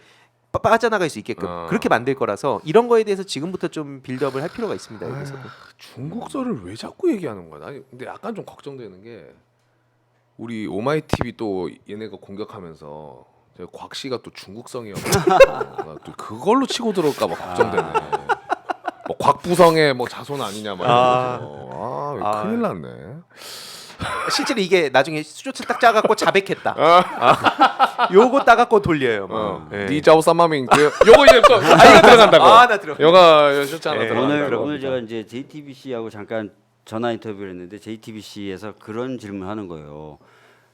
B: 빠져나갈 수 있게끔 그렇게 만들 거라서 이런 거에 대해서 지금부터 좀 빌드업을 할 필요가 있습니다. 여기서도.
A: 중국서를 왜 자꾸 얘기하는 거야? 아니, 근데 약간 좀 걱정되는 게 우리 오마이TV 또 얘네가 공격하면서 곽 씨가 또 중국성이어서 또 그걸로 치고 들어올까 봐 걱정되네. 뭐 곽부성의 뭐 자손 아니냐 말이야.
B: 아.
A: 큰일 났네.
B: 실제로 이게 나중에 수조차 딱 짜갖고 자백했다. 요거 따갖고 돌려요. 뭐. 예.
A: 니자오 사마밍 요거 이제 또 아이가 들어간다고.
B: 나 들어.
A: 영화 쇼츠 하나
B: 예.
A: 들어간다고.
C: 오늘 제가 이제 JTBC하고 잠깐 전화 인터뷰를 했는데 JTBC에서 그런 질문하는 거예요.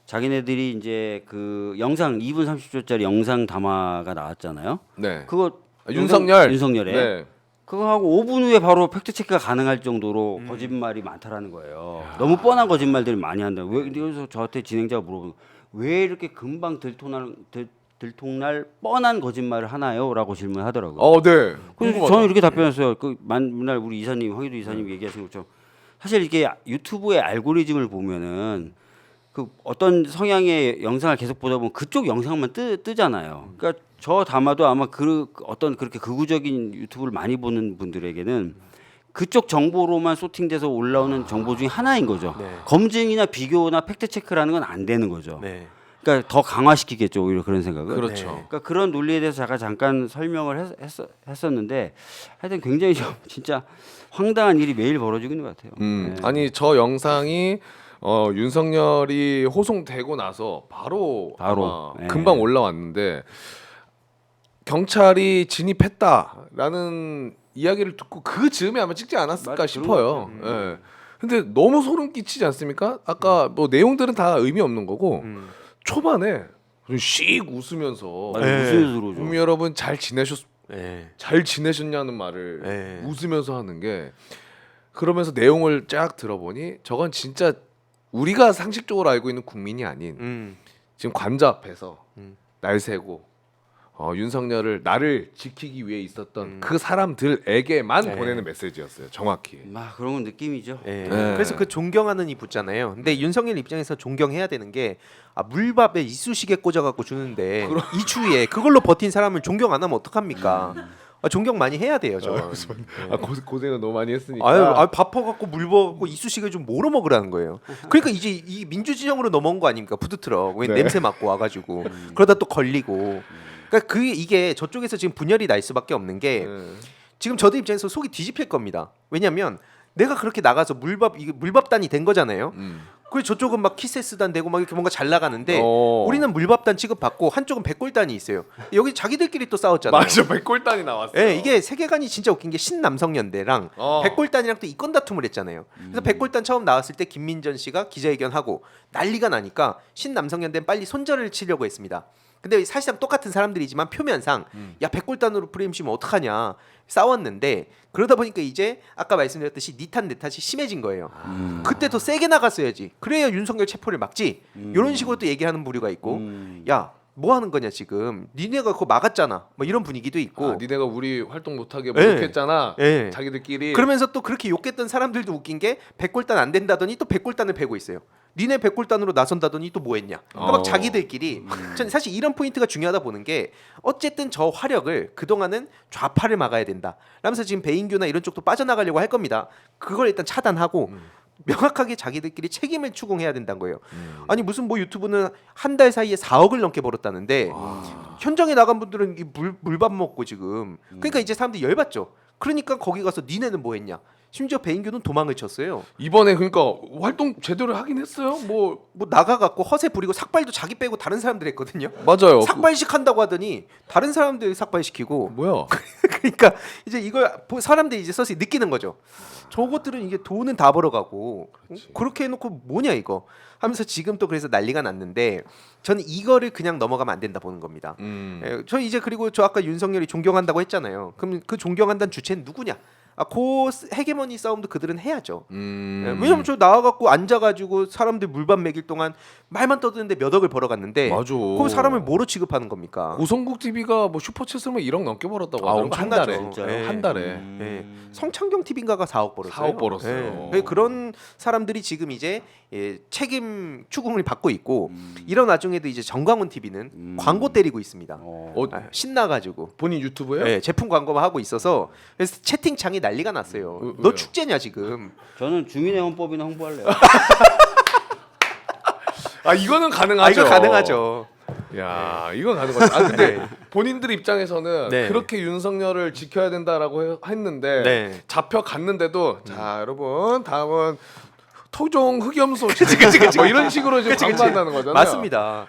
C: 자기네들이 이제 그 영상 2분 30초짜리 영상 담화가 나왔잖아요.
A: 네.
C: 그거
A: 윤석열에.
C: 네. 그거 하고 5분 후에 바로 팩트 체크가 가능할 정도로 거짓말이 많다라는 거예요. 너무 뻔한 거짓말들을 많이 한다. 왜 그래서 저한테 진행자가 물어보는 왜 이렇게 금방 들통날 뻔한 거짓말을 하나요?라고 질문하더라고요.
A: 네.
C: 그래서
A: 궁금하다.
C: 저는 이렇게 답변했어요. 그 맨날 우리 이사님 황희도 이사님 얘기하신 것처럼 사실 이게 유튜브의 알고리즘을 보면은 그 어떤 성향의 영상을 계속 보다 보면 그쪽 영상만 뜨잖아요. 그러니까 저 담아도 아마 어떤 그렇게 극우적인 유튜브를 많이 보는 분들에게는 그쪽 정보로만 소팅돼서 올라오는 정보 중에 하나인 거죠.
B: 네.
C: 검증이나 비교나 팩트 체크라는 건 안 되는 거죠.
B: 네.
C: 그러니까 더 강화시키겠죠, 오히려 그런 생각을.
A: 그렇죠.
B: 네.
C: 그러니까 그런 논리에 대해서 제가 잠깐 설명을 했었는데 하여튼 굉장히 좀 진짜 황당한 일이 매일 벌어지고 있는 것 같아요. 네.
A: 아니 저 영상이 윤석열이 호송되고 나서 바로 아마
C: 네.
A: 금방 올라왔는데 경찰이 진입했다라는 이야기를 듣고 그 즈음에 아마 찍지 않았을까
C: 맞아,
A: 싶어요.
C: 그런 것 같아요.
A: 예. 근데 너무 소름 끼치지 않습니까? 아까 뭐 내용들은 다 의미 없는 거고 초반에 씩 웃으면서
C: 아니,
B: 네.
C: 무슨 소리죠?
A: 국민 여러분 잘
B: 네.
A: 지내셨냐는 말을
B: 네.
A: 웃으면서 하는 게 그러면서 내용을 쫙 들어보니 저건 진짜 우리가 상식적으로 알고 있는 국민이 아닌 지금 관저 앞에서 날 새고 윤석열을 나를 지키기 위해 있었던 그 사람들에게만
B: 네.
A: 보내는 메시지였어요. 정확히.
C: 막 그런 건 느낌이죠.
B: 예.
A: 네.
B: 그래서 그 존경하는 이 붙잖아요. 근데 윤석열 입장에서 존경해야 되는 게 물밥에 이쑤시개 꽂아갖고 주는데 이 추위에 그걸로 버틴 사람을 존경 안 하면 어떡합니까? 존경 많이 해야 돼요, 저.
A: 고생을 너무 많이 했으니까.
B: 아유, 밥 퍼갖고 물 먹고 이쑤시개 좀 뭐로 먹으라는 거예요. 그러니까 이제 이 민주진영으로 넘어온 거 아닙니까? 푸드트럭 왜
A: 네.
B: 냄새 맡고 와가지고 그러다 또 걸리고. 그러니까 이게 저쪽에서 지금 분열이 날 수밖에 없는 게 지금 저도 입장에서 속이 뒤집힐 겁니다. 왜냐하면 내가 그렇게 나가서 물밥단이 된 거잖아요. 그리고 저쪽은 막 키세스단 되고 막 이렇게 뭔가 잘 나가는데 우리는 물밥단 취급받고 한쪽은 백골단이 있어요. 여기 자기들끼리 또 싸웠잖아요.
A: 맞아, 백골단이 나왔어요.
B: 예, 이게 세계관이 진짜 웃긴 게 신남성연대랑
A: 어.
B: 백골단이랑 또 이권 다툼을 했잖아요. 그래서 백골단 처음 나왔을 때 김민전 씨가 기자회견하고 난리가 나니까 신남성연대는 빨리 손절을 치려고 했습니다. 근데 사실상 똑같은 사람들이지만 표면상 야 백골단으로 프레임 씌우면 어떡하냐 싸웠는데 그러다 보니까 이제 아까 말씀드렸듯이 니 탓 내 탓이 심해진 거예요. 그때 더 세게 나갔어야지. 그래야 윤석열 체포를 막지. 이런 식으로 또 얘기하는 부류가 있고 야 뭐 하는 거냐 지금 니네가 그거 막았잖아 뭐 이런 분위기도 있고
A: 니네가 우리 활동 못하게 모욕했잖아.
B: 예.
A: 자기들끼리.
B: 그러면서 또 그렇게 욕했던 사람들도 웃긴 게 백골단 안 된다더니 또 백골단을 베고 있어요. 니네 백골단으로 나선다더니 또 뭐 했냐. 그러니까 막 자기들끼리 전 사실 이런 포인트가 중요하다 보는 게 어쨌든 저 화력을 그동안은 좌파를 막아야 된다 라면서 지금 배인규나 이런 쪽도 빠져나가려고 할 겁니다. 그걸 일단 차단하고 명확하게 자기들끼리 책임을 추궁해야 된다는 거예요. 아니 무슨 뭐 유튜브는 한 달 사이에 4억을 넘게 벌었다는데 현장에 나간 분들은 이 물밥 먹고 지금 그러니까 이제 사람들이 열받죠. 그러니까 거기 가서 니네는 뭐 했냐. 심지어 배인규는 도망을 쳤어요.
A: 이번에 그러니까 활동 제대로 하긴 했어요. 뭐
B: 나가갖고 허세 부리고 삭발도 자기 빼고 다른 사람들 했거든요.
A: 맞아요.
B: 삭발식 한다고 하더니 다른 사람들 삭발시키고
A: 뭐야?
B: 그러니까 이제 이걸 사람들이 이제 서서히 느끼는 거죠. 저것들은 이게 돈은 다 벌어가고 그렇게 해놓고 뭐냐 이거 하면서 지금 또 그래서 난리가 났는데 저는 이거를 그냥 넘어가면 안 된다 보는 겁니다. 저 이제 그리고 저 아까 윤석열이 존경한다고 했잖아요. 그럼 그 존경한다는 주체는 누구냐? 그 헤게모니 싸움도 그들은 해야죠. 왜냐면 저 나와갖고 앉아가지고 사람들 물밥 먹일 동안 말만 떠드는데 몇 억을 벌어갔는데
A: 맞아.
B: 그 사람을 뭐로 취급하는 겁니까?
A: 고성국 TV가 뭐 슈퍼챗으로 1억 넘게 벌었다고
B: 아,
A: 하더라고요. 한 달에.
B: 엄청나죠.
C: 진짜요?
A: 한 달에.
B: 예. 성창경 TV인가가 4억 벌었어요.
A: 4억 벌었어요.
B: 예. 그런 사람들이 지금 이제 책임 추궁을 받고 있고 이런 와중에도 이제 정광훈 TV는 광고 때리고 있습니다. 신나가지고
A: 본인 유튜브예요?
B: 예, 제품 광고만 하고 있어서 그래서 채팅창이 난리가 났어요.
A: 왜요?
B: 너 축제냐 지금?
C: 저는 주민의 헌법이나 홍보할래요.
A: 아 이거는 가능하죠.
B: 이거 가능하죠.
A: 야, 이건 가는 거죠. 아 근데
B: 네.
A: 본인들 입장에서는
B: 네.
A: 그렇게 윤석열을 지켜야 된다라고 했는데
B: 네.
A: 잡혀갔는데도 자 여러분 다음은 토종 흑염소
B: 그치.
A: 뭐 이런 식으로 이제 광고한다는 거잖아요.
B: 맞습니다.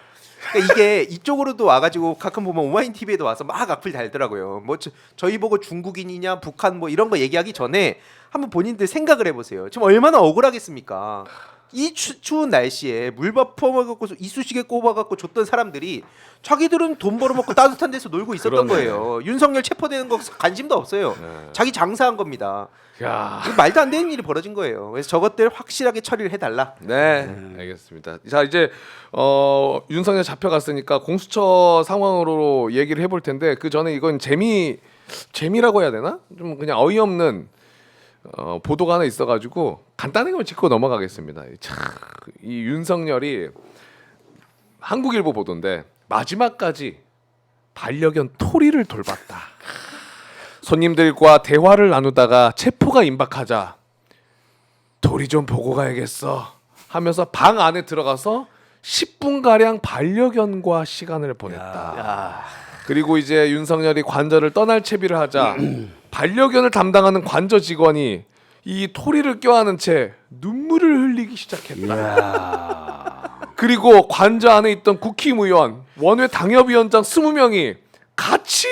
B: 그러니까 이게 이쪽으로도 와가지고 가끔 보면 오마인 TV에도 와서 막 악플 달더라고요. 뭐 저희 보고 중국인이냐 북한 뭐 이런 거 얘기하기 전에 한번 본인들 생각을 해보세요. 지금 얼마나 억울하겠습니까? 이 추운 날씨에 물밥 퍼먹고 이쑤시개 꼽아갖고 줬던 사람들이 자기들은 돈 벌어먹고 따뜻한 데서 놀고 있었던
A: 그러네.
B: 거예요. 윤석열 체포되는 거 관심도 없어요.
A: 네.
B: 자기 장사한 겁니다.
A: 야.
B: 이거 말도 안 되는 일이 벌어진 거예요. 그래서 저것들 확실하게 처리를 해달라.
A: 네, 알겠습니다. 자 이제 윤석열 잡혀갔으니까 공수처 상황으로 얘기를 해볼 텐데 그 전에 이건 재미라고 해야 되나? 좀 그냥 어이없는 보도가 하나 있어가지고 간단하게만 짚고 넘어가겠습니다. 이 윤석열이 한국일보 보도인데 마지막까지 반려견 토리를 돌봤다. 손님들과 대화를 나누다가 체포가 임박하자 토리 좀 보고 가야겠어 하면서 방 안에 들어가서 10분 가량 반려견과 시간을 보냈다.
B: 야.
A: 그리고 이제 윤석열이 관저를 떠날 채비를 하자 반려견을 담당하는 관저 직원이 이 토리를 껴안은 채 눈물을 흘리기 시작했다. 그리고 관저 안에 있던 국힘의원, 원외 당협위원장 20명이 같이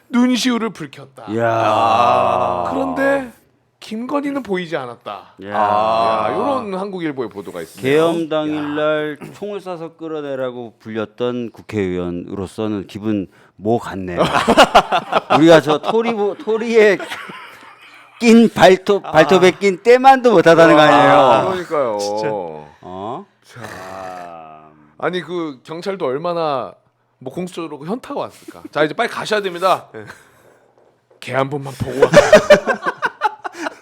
A: 눈시울을 붉혔다.
C: 야.
A: 그런데 김건희는 보이지 않았다.
C: 야.
A: 이런 한국일보의 보도가 있습니다.
C: 계엄 당일날 총을 쏴서 끌어내라고 불렸던 국회의원으로서는 기분 뭐 같네요. 우리가 저 토리에 낀 발톱에 낀 때만도 못하다는 거 아니에요.
A: 그러니까요.
C: 어?
A: 아니 그 경찰도 얼마나 뭐 공수처로 현타가 왔을까. 자 이제 빨리 가셔야 됩니다. 개 한 번만 보고 와.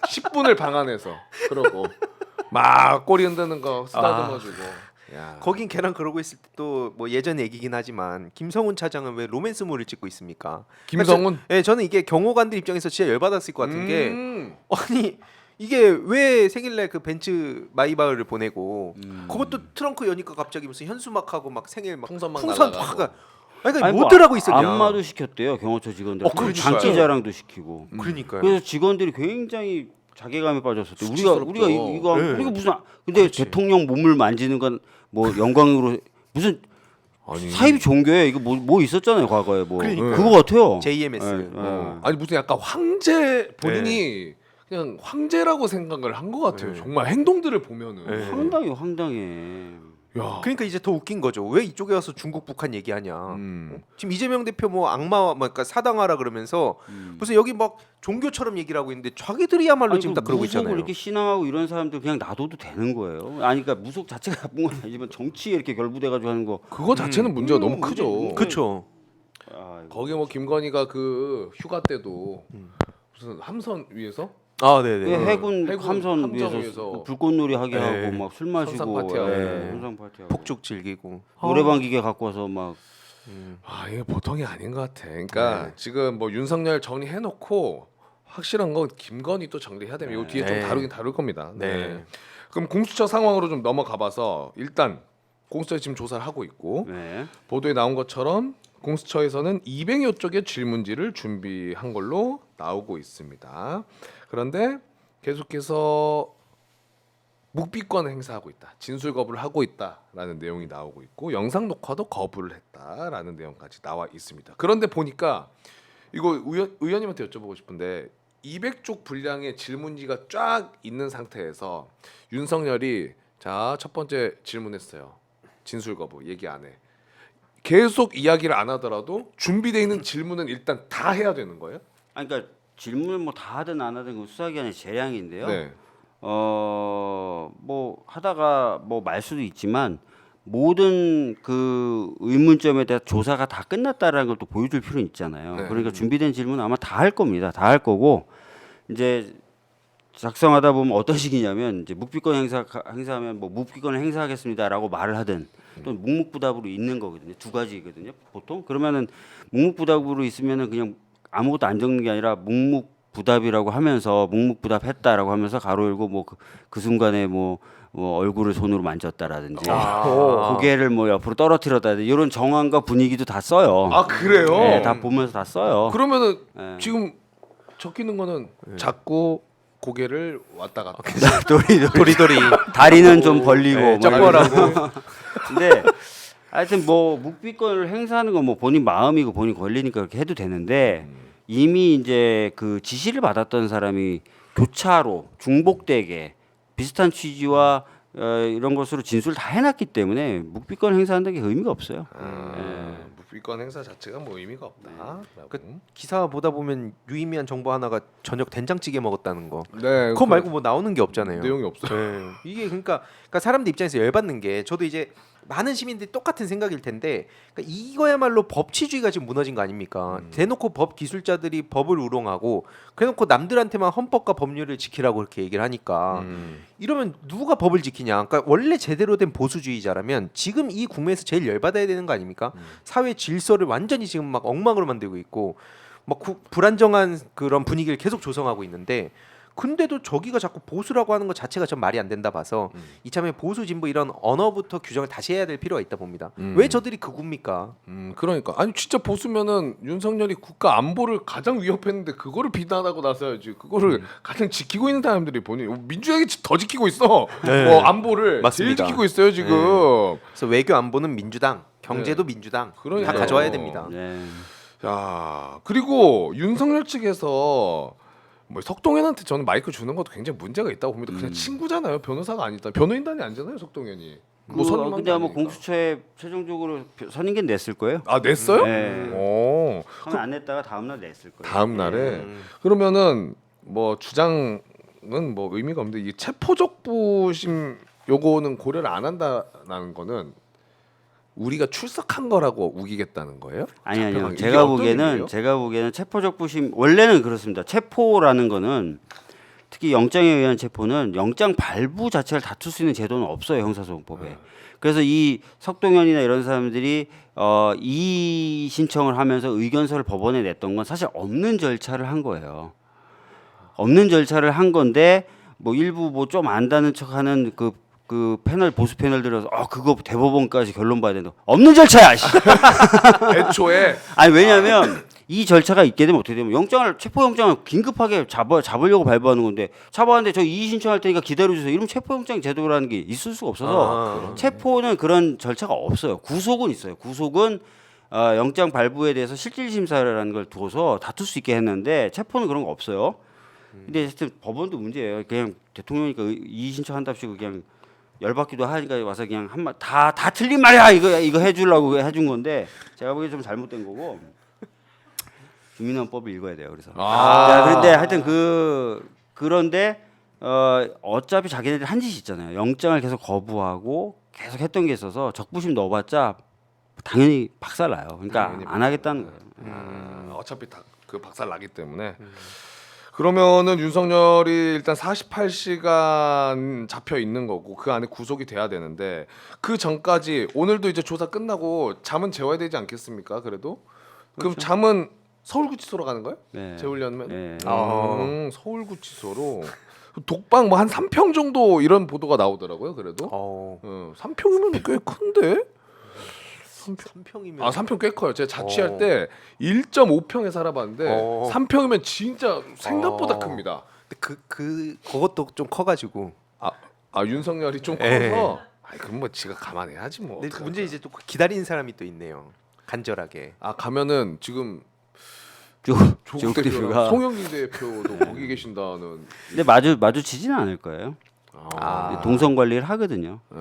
A: 10분을 방 안에서 그러고 막 꼬리 흔드는 거 쓰다듬어주고. 야.
B: 거긴 걔랑 그러고 있을 때 또 뭐 예전 얘기긴 하지만 김성훈 차장은 왜 로맨스물을 찍고 있습니까?
A: 김성훈?
B: 예, 저는 이게 경호관들 입장에서 진짜 열받았을 것 같은 게
A: 음.
B: 아니 이게 왜 생일날 그 벤츠 마이바흐를 보내고 그것도 트렁크 여니까 갑자기 무슨 현수막하고 막 생일 막
A: 풍선 막
B: 풍선
A: 날아가고.
B: 팍 그러니까
C: 아니,
B: 못 하고 있었냐?
C: 안마도 시켰대요 경호처 직원들.
A: 그러니까요.
C: 장기 자랑도 시키고.
B: 그러니까요.
C: 그래서 직원들이 굉장히 자괴감에 빠졌었대. 우리가
A: 수치스럽죠.
C: 이거
B: 네.
C: 우리가 무슨 근데 대통령 몸을 만지는 건 뭐 영광으로 무슨
A: 아니.
C: 사이비 종교예요. 이거 뭐 있었잖아요 과거에 뭐
B: 그러니까요.
C: 그거 같아요.
B: JMS.
A: 아니 무슨 약간 황제 본인이 그냥 황제라고 생각을 한 것 같아요.
B: 네.
A: 정말 행동들을 보면은.
B: 네.
C: 황당해.
A: 야.
B: 그러니까 이제 더 웃긴 거죠. 왜 이쪽에 와서 중국 북한 얘기하냐?
A: 음.
B: 지금 이재명 대표 뭐 악마 뭐 그러니까 사당하라 그러면서 무슨 여기 막 종교처럼 얘기를 하고 있는데 자기들이야말로 지금 다 그러고
C: 무속을
B: 있잖아요.
C: 이렇게 신앙하고 이런 사람들 그냥 놔둬도 되는 거예요. 아니 그러니까 무속 자체가 나쁜 건 아니지만 정치에 이렇게 결부돼가지고 하는 거.
A: 그거 자체는 문제가 너무 크죠.
B: 그렇죠.
C: 아,
A: 거기 뭐 김건희가 그 휴가 때도 무슨 함선 위에서
B: 아, 네, 네.
C: 해군 함선
A: 함정
C: 위에서
A: 위에서
C: 불꽃놀이 하게
B: 네.
C: 하고 막 술 마시고
A: 선상 파티하고.
C: 선상 파티하고
B: 폭죽 즐기고.
C: 노래방 기계 갖고 와서 막
A: 아 이게 보통이 아닌 것 같아. 그러니까
B: 네.
A: 지금 뭐 윤석열 정리해놓고 확실한 건 김건희 또 정리해야 되면 이거 뒤에 좀
B: 네.
A: 다루긴 다룰 겁니다.
B: 네.
A: 그럼 공수처 상황으로 좀 넘어가봐서 일단 공수처에 지금 조사를 하고 있고
C: 네.
A: 보도에 나온 것처럼 공수처에서는 200여 쪽의 질문지를 준비한 걸로 나오고 있습니다. 그런데 계속해서 묵비권 행사하고 있다, 진술 거부를 하고 있다라는 내용이 나오고 있고 영상 녹화도 거부를 했다라는 내용까지 나와 있습니다. 그런데 보니까 이거 의원님한테 여쭤보고 싶은데 200쪽 분량의 질문지가 쫙 있는 상태에서 윤석열이 자 첫 번째 질문했어요. 진술 거부 얘기 안 해. 계속 이야기를 안 하더라도 준비되어 있는 질문은 일단 다 해야 되는 거예요?
C: 아니 그러니까 질문을 뭐 다 하든 안 하든 그 수사기관의 재량인데요.
A: 네.
C: 뭐 하다가 뭐 말 수도 있지만 모든 그 의문점에 대한 조사가 다 끝났다라는 걸 또 보여줄 필요는 있잖아요.
A: 네.
C: 그러니까 준비된 질문 아마 다 할 겁니다. 다 할 거고 이제 작성하다 보면 어떤 식이냐면 이제 묵비권 행사하면 뭐 묵비권을 행사하겠습니다라고 말을 하든 또 묵묵부답으로 있는 거거든요. 두 가지거든요. 보통 그러면은 묵묵부답으로 있으면은 그냥 아무것도 안 적는 게 아니라 묵묵부답이라고 하면서 묵묵부답했다라고 하면서 가로 열고 뭐 그 순간에 뭐 뭐 얼굴을 손으로 만졌다라든지
B: 아.
C: 고개를 뭐 옆으로 떨어뜨렸다든지 이런 정황과 분위기도 다 써요.
A: 아 그래요?
C: 네, 다 보면서 다 써요.
A: 그러면은
C: 네.
A: 지금 적히는 거는 자꾸 고개를 왔다 갔다.
B: 도리도리.
C: 다리는 좀 벌리고
B: 네,
C: 뭐
B: 쩍벌하고.
C: 이러면서. 근데 하여튼 뭐 묵비권을 행사하는 건 뭐 본인 마음이고 본인 권리니까 그렇게 해도 되는데 이미 이제 그 지시를 받았던 사람이 교차로 중복되게 비슷한 취지와 이런 것으로 진술을 다 해놨기 때문에 묵비권 행사한다는 게 의미가 없어요.
A: 묵비권 행사 자체가 뭐 의미가 없다.
B: 그 기사 보다 보면 유의미한 정보 하나가 저녁 된장찌개 먹었다는 거.
A: 네,
B: 그거 말고 뭐 나오는 게 없잖아요.
A: 내용이 없어요.
B: 네. 이게 그러니까 사람들 입장에서 열받는 게 저도 이제 많은 시민들이 똑같은 생각일 텐데 그러니까 이거야말로 법치주의가 지금 무너진 거 아닙니까? 대놓고 법 기술자들이 법을 우롱하고 그래놓고 남들한테만 헌법과 법률을 지키라고 그렇게 얘기를 하니까 이러면 누가 법을 지키냐? 그러니까 원래 제대로 된 보수주의자라면 지금 이 국면에서 제일 열받아야 되는 거 아닙니까? 사회 질서를 완전히 지금 막 엉망으로 만들고 있고 막 불안정한 그런 분위기를 계속 조성하고 있는데 근데도 저기가 자꾸 보수라고 하는 것 자체가 전 말이 안 된다 봐서 이참에 보수 진보 이런 언어부터 규정을 다시 해야 될 필요가 있다 봅니다. 왜 저들이 극우입니까?
A: 그러니까 아니 진짜 보수면은 윤석열이 국가 안보를 가장 위협했는데 그거를 비난하고 나서야지. 그거를 가장 지키고 있는 사람들이 본인 민주당이 더 지키고 있어.
B: 네.
A: 뭐 안보를
B: 맞습니다.
A: 제일 지키고 있어요 지금.
B: 그래서 외교 안보는 민주당, 경제도 민주당
A: 그러니까요.
B: 다 가져와야 됩니다.
C: 네.
A: 자 그리고 윤석열 측에서 뭐 석동현한테 저는 마이크 주는 것도 굉장히 문제가 있다고 봅니다. 그냥 친구잖아요. 변호사가 아니다. 변호인단이 아니잖아요. 석동현이. 뭐 선임한
C: 근데
A: 게
C: 아마
A: 아니니까.
C: 공수처에 최종적으로 선임견 냈을 거예요.
A: 아 냈어요?
C: 네.
A: 오.
C: 처음에 안 냈다가 다음 날 냈을 거예요.
A: 다음 날에 그러면은 뭐 주장은 뭐 의미가 없는데 이 체포적부심 요거는 고려를 안 한다라는 거는 우리가 출석한 거라고 우기겠다는 거예요?
C: 아니요.
A: 잡혀간 게. 이게 어떤 의미예요?
C: 제가 보기에는 체포적부심 원래는 그렇습니다. 체포라는 거는 특히 영장에 의한 체포는 영장 발부 자체를 다툴 수 있는 제도는 없어요 형사소송법에. 그래서 이 석동현이나 이런 사람들이 이의 신청을 하면서 의견서를 법원에 냈던 건 사실 없는 절차를 한 거예요. 없는 절차를 한 건데 뭐 일부 뭐 좀 안다는 척하는 그 패널 보수 패널 들어서 그거 대법원까지 결론 봐야 된다. 없는 절차야. 씨.
A: 애초에
C: 아니 왜냐하면 이 절차가 있게 되면 어떻게 되면 체포영장을 긴급하게 잡으려고 발부하는 건데 잡았는데 저 이의 신청할 테니까 기다려주세요. 이러면 체포영장 제도라는 게 있을 수가 없어서 체포는 그런 절차가 없어요. 구속은 있어요. 구속은 영장 발부에 대해서 실질심사라는 걸 두어서 다툴 수 있게 했는데 체포는 그런 거 없어요. 근데 하여튼 법원도 문제예요. 그냥 대통령이니까 이의 신청한답시고 그냥 열받기도 하니까 와서 그냥 한마 다 틀린 말이야 이거 해주려고 해준 건데 제가 보기에 좀 잘못된 거고 주민헌법을 읽어야 돼요. 그래서 자, 그런데 하여튼 그런데 어차피 자기네들 한 짓이 있잖아요. 영장을 계속 거부하고 계속 했던 게 있어서 적부심 넣어봤자 당연히 박살나요. 그러니까
A: 당연히
C: 안 하겠다는 거예요.
A: 어차피 다 그 박살 나기 때문에 그러면은 윤석열이 일단 48시간 잡혀 있는 거고 그 안에 구속이 돼야 되는데 그 전까지 오늘도 이제 조사 끝나고 잠은 재워야 되지 않겠습니까? 그래도 그럼 잠은 서울구치소로 가는 거예요?
C: 네.
A: 재우려면?
C: 네.
A: 서울구치소로 독방 뭐 한 3평 정도 이런 보도가 나오더라고요. 그래도 3평이면 꽤 큰데?
B: 3평이면
A: 3평 꽤 커요. 제가 자취할 때 1.5평에 살아봤는데 3평이면 진짜 생각보다 큽니다.
B: 근데 그것도 좀 커가지고.
A: 윤석열이 좀
B: 예.
A: 커서. 그럼 뭐 지가 감안해야지 뭐.
B: 근데 문제 이제 또 기다리는 사람이 또 있네요. 간절하게.
A: 가면은 지금
C: 조국
A: 조국 대표랑
C: 대표가
A: 송영길 대표도 거기 계신다는.
C: 근데 마주치지는 않을 거예요. 동선 관리를 하거든요. 네.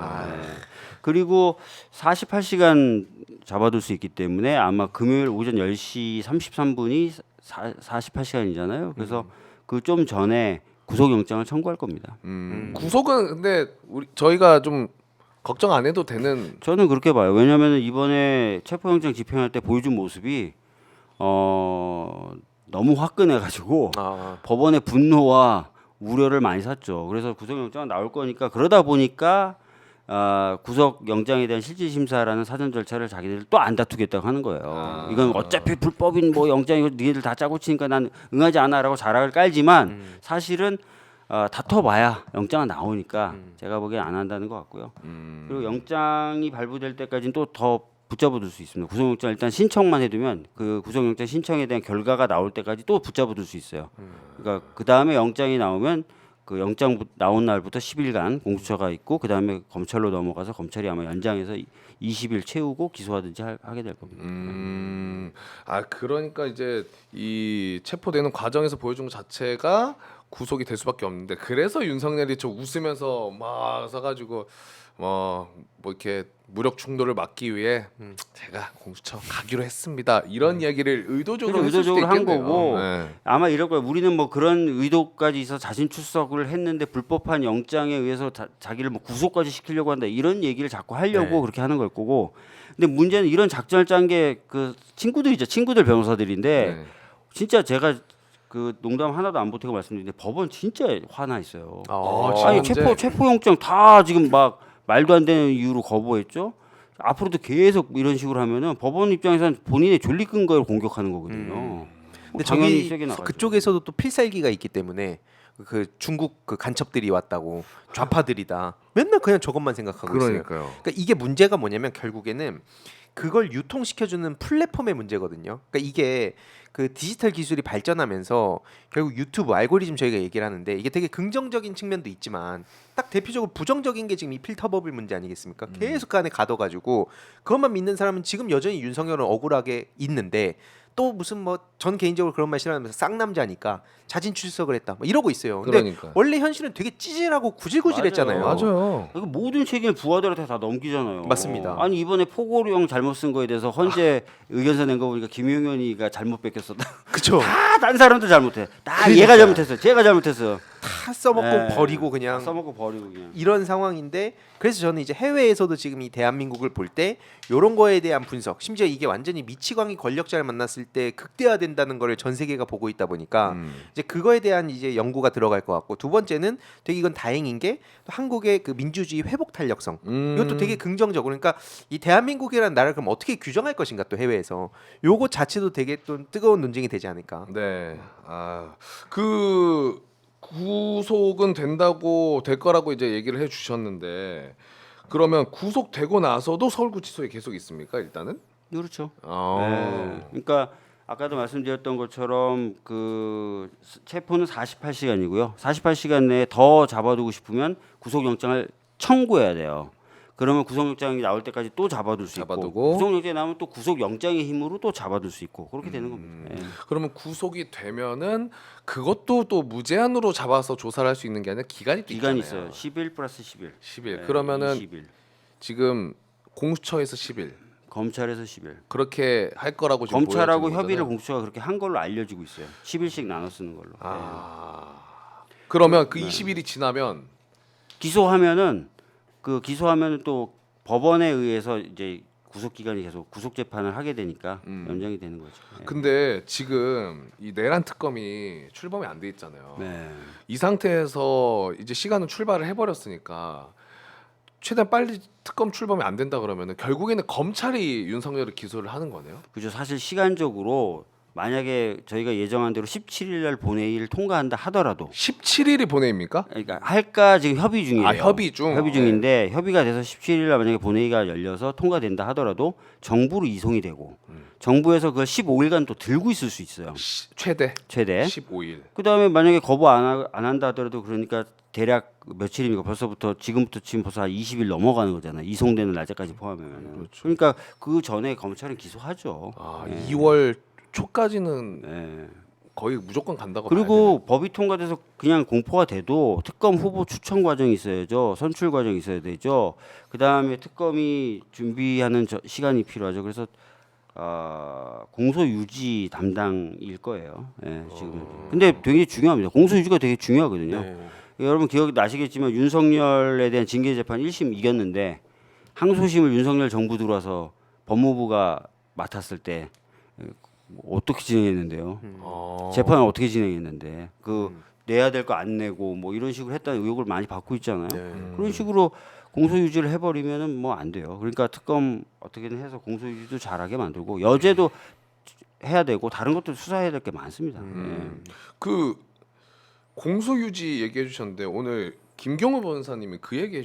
C: 그리고 48시간 잡아둘 수 있기 때문에 아마 금요일 오전 10시 33분이 48시간이잖아요. 그래서 그 좀 전에 구속영장을 청구할 겁니다.
A: 구속은 근데 저희가 좀 걱정 안 해도 되는.
C: 저는 그렇게 봐요. 왜냐하면 이번에 체포영장 집행할 때 보여준 모습이 너무 화끈해가지고 법원의 분노와 우려를 많이 샀죠. 그래서 구속영장은 나올 거니까 그러다 보니까 구속영장에 대한 실질심사라는 사전 절차를 자기들 또 안 다투겠다고 하는 거예요. 이건 어차피 불법인 뭐 영장이고 니네들 다 짜고 치니까 난 응하지 않아라고 자락을 깔지만 사실은 다퉈봐야 영장은 나오니까 제가 보기엔 안 한다는 것 같고요. 그리고 영장이 발부될 때까지는 또 더 붙잡아둘 수 있습니다. 구속영장 일단 신청만 해두면 그 구속영장 신청에 대한 결과가 나올 때까지 또 붙잡아둘 수 있어요. 그러니까 그 다음에 영장이 나오면 그 영장 나온 날부터 10일간 공수처가 있고 그 다음에 검찰로 넘어가서 검찰이 아마 연장해서 20일 채우고 기소하든지 하게 될 겁니다.
A: 아 그러니까 이제 이 체포되는 과정에서 보여준 것 자체가 구속이 될 수밖에 없는데 그래서 윤석열이 저 웃으면서 막 써가지고 뭐 이렇게 무력 충돌을 막기 위해 제가 공수처 가기로 했습니다 이런 이야기를 의도적으로 했을 수도
C: 의도적으로 한
A: 있겠네요.
C: 거고
A: 네.
C: 아마 이럴 거예요. 우리는 뭐 그런 의도까지 있어 자진 출석을 했는데 불법한 영장에 의해서 자기를 뭐 구속까지 시키려고 한다 이런 얘기를 자꾸 하려고
A: 네.
C: 그렇게 하는 걸 거고. 근데 문제는 이런 작전을 짠 게 그 친구들이죠. 친구들 변호사들인데
A: 네.
C: 진짜 제가 그 농담 하나도 안 보태고 말씀드리는데 법원 진짜 화나 있어요.
A: 지금
C: 아니
A: 현재-
C: 체포영장 다 지금 막 말도 안 되는 이유로 거부했죠. 앞으로도 계속 이런 식으로 하면은 법원 입장에서는 본인의 존립 근거를 공격하는 거거든요.
B: 근데
C: 당연히
B: 저기
C: 세게 나가죠.
B: 그쪽에서도 또 필살기가 있기 때문에 그 중국 그 간첩들이 왔다고 좌파들이다. 맨날 그냥 저것만 생각하고 있어요.
A: 그러니까요.
B: 그러니까 이게 문제가 뭐냐면 결국에는 그걸 유통시켜주는 플랫폼의 문제거든요. 그러니까 이게 그 디지털 기술이 발전하면서 결국 유튜브 알고리즘 저희가 얘기를 하는데 이게 되게 긍정적인 측면도 있지만 딱 대표적으로 부정적인 게 지금 이 필터 버블 문제 아니겠습니까? 계속 그 안에 가둬가지고 그것만 믿는 사람은 지금 여전히 윤석열은 억울하게 있는데 또 무슨 뭐 전 개인적으로 그런 말 싫어하면서 쌍남자니까 자진 출석을 했다 뭐 이러고 있어요. 근데
A: 그러니까.
B: 원래 현실은 되게 찌질하고 구질구질했잖아요.
A: 맞아요.
C: 이거 모든 책임을 부하들한테 다 넘기잖아요.
B: 맞습니다.
C: 아니 이번에 포고령 잘못 쓴 거에 대해서 헌재 의견서 낸 거 보니까 김용현이가 잘못 뺏겼었다.
B: 그쵸?
C: 다 다른 사람도 잘못해. 다
B: 그러니까.
C: 얘가 잘못했어요. 제가 잘못했어요.
B: 다 써먹고
C: 네.
B: 버리고 그냥
C: 써먹고 버리고 그냥.
B: 이런 상황인데 그래서 저는 이제 해외에서도 지금 이 대한민국을 볼 때 이런 거에 대한 분석 심지어 이게 완전히 미치광이 권력자를 만났을 때 극대화된다는 거를 전 세계가 보고 있다 보니까 이제 그거에 대한 이제 연구가 들어갈 것 같고 두 번째는 되게 이건 다행인 게 한국의 그 민주주의 회복 탄력성 이것도 되게 긍정적으로 그러니까 이 대한민국이라는 나라를 그럼 어떻게 규정할 것인가 또 해외에서 요거 자체도 되게 또 뜨거운 논쟁이 되지 않을까.
A: 네. 그 구속은 된다고 될 거라고 이제 얘기를 해 주셨는데 그러면 구속되고 나서도 서울구치소에 계속 있습니까? 일단은?
C: 그렇죠.
A: 아.
C: 네. 그러니까 아까도 말씀드렸던 것처럼 그 체포는 48시간이고요. 48시간 내에 더 잡아두고 싶으면 구속영장을 청구해야 돼요. 그러면 구속영장이 나올 때까지 또 잡아둘 수
A: 잡아두고.
C: 있고 구속영장이 나오면 또 구속영장의 힘으로 또 잡아둘 수 있고 그렇게 되는 겁니다. 예.
A: 그러면 구속이 되면은 그것도 또 무제한으로 잡아서 조사를 할 수 있는 게 아니라 기간이 또
C: 기간이
A: 있잖아요.
C: 있어요. 10일 플러스 10일.
A: 10일. 그러면은
C: 20일.
A: 지금 공수처에서 10일.
C: 검찰에서 10일.
A: 그렇게 할 거라고 지금
C: 검찰하고
A: 보여지는
C: 협의를
A: 거잖아요.
C: 공수처가 그렇게 한 걸로 알려지고 있어요. 10일씩 나눠 쓰는 걸로.
A: 그러면 그 20일이 지나면
C: 기소하면은 기소하면은 또 법원에 의해서 이제 구속 기간이 계속 구속 재판을 하게 되니까 연장이 되는 거죠. 예.
A: 근데 지금 이 내란 특검이 출범이 안 돼 있잖아요.
C: 네.
A: 이 상태에서 이제 시간은 출발을 해버렸으니까 최대한 빨리 특검 출범이 안 된다 그러면은 결국에는 검찰이 윤석열을 기소를 하는 거네요.
C: 그죠. 사실 시간적으로 만약에 저희가 예정한 대로 17일 날 본회의를 통과한다 하더라도
A: 17일이 본회의입니까?
C: 그러니까 할까 지금 협의 중이에요.
A: 아, 협의 중?
C: 협의 중인데 협의가 돼서 17일 날 만약에 본회의가 열려서 통과된다 하더라도 정부로 이송이 되고 정부에서 그걸 15일간 또 들고 있을 수 있어요.
A: 최대
C: 최대.
A: 15일.
C: 그다음에 만약에 거부 안 한다 하더라도 그러니까 대략 며칠입니까? 벌써부터 지금부터 지금 벌써 한 20일 넘어가는 거잖아요. 이송되는 날짜까지 포함하면. 그러니까 그 전에 검찰은 기소하죠.
A: 2월 초까지는
C: 네.
A: 거의 무조건 간다고 봐야
C: 그리고 법이 통과돼서 그냥 공포가 돼도 특검 후보 추천 과정이 있어야죠. 선출 과정이 있어야 되죠. 그다음에 특검이 준비하는 시간이 필요하죠. 그래서 공소 유지 담당일 거예요. 예, 지금. 근데 되게 중요합니다. 공소 유지가 되게 중요하거든요.
B: 네.
C: 여러분 기억 나시겠지만 윤석열에 대한 징계 재판 1심 이겼는데 항소심을 윤석열 정부 들어와서 법무부가 맡았을 때 어떻게 진행했는데요? 재판을 어떻게 진행했는데 내야 될 거 안 내고 뭐 이런 식으로 했다는 의혹을 많이 받고 있잖아요. 그런 식으로 공소 유지를 해버리면은 뭐 안 돼요. 그러니까 특검 어떻게든 해서 공소 유지도 잘하게 만들고 여죄도 해야 되고 다른 것도 수사해야 될 게 많습니다. 예.
A: 그 공소유지 얘기해 주셨는데 오늘 김경호 변호사님이 그 얘기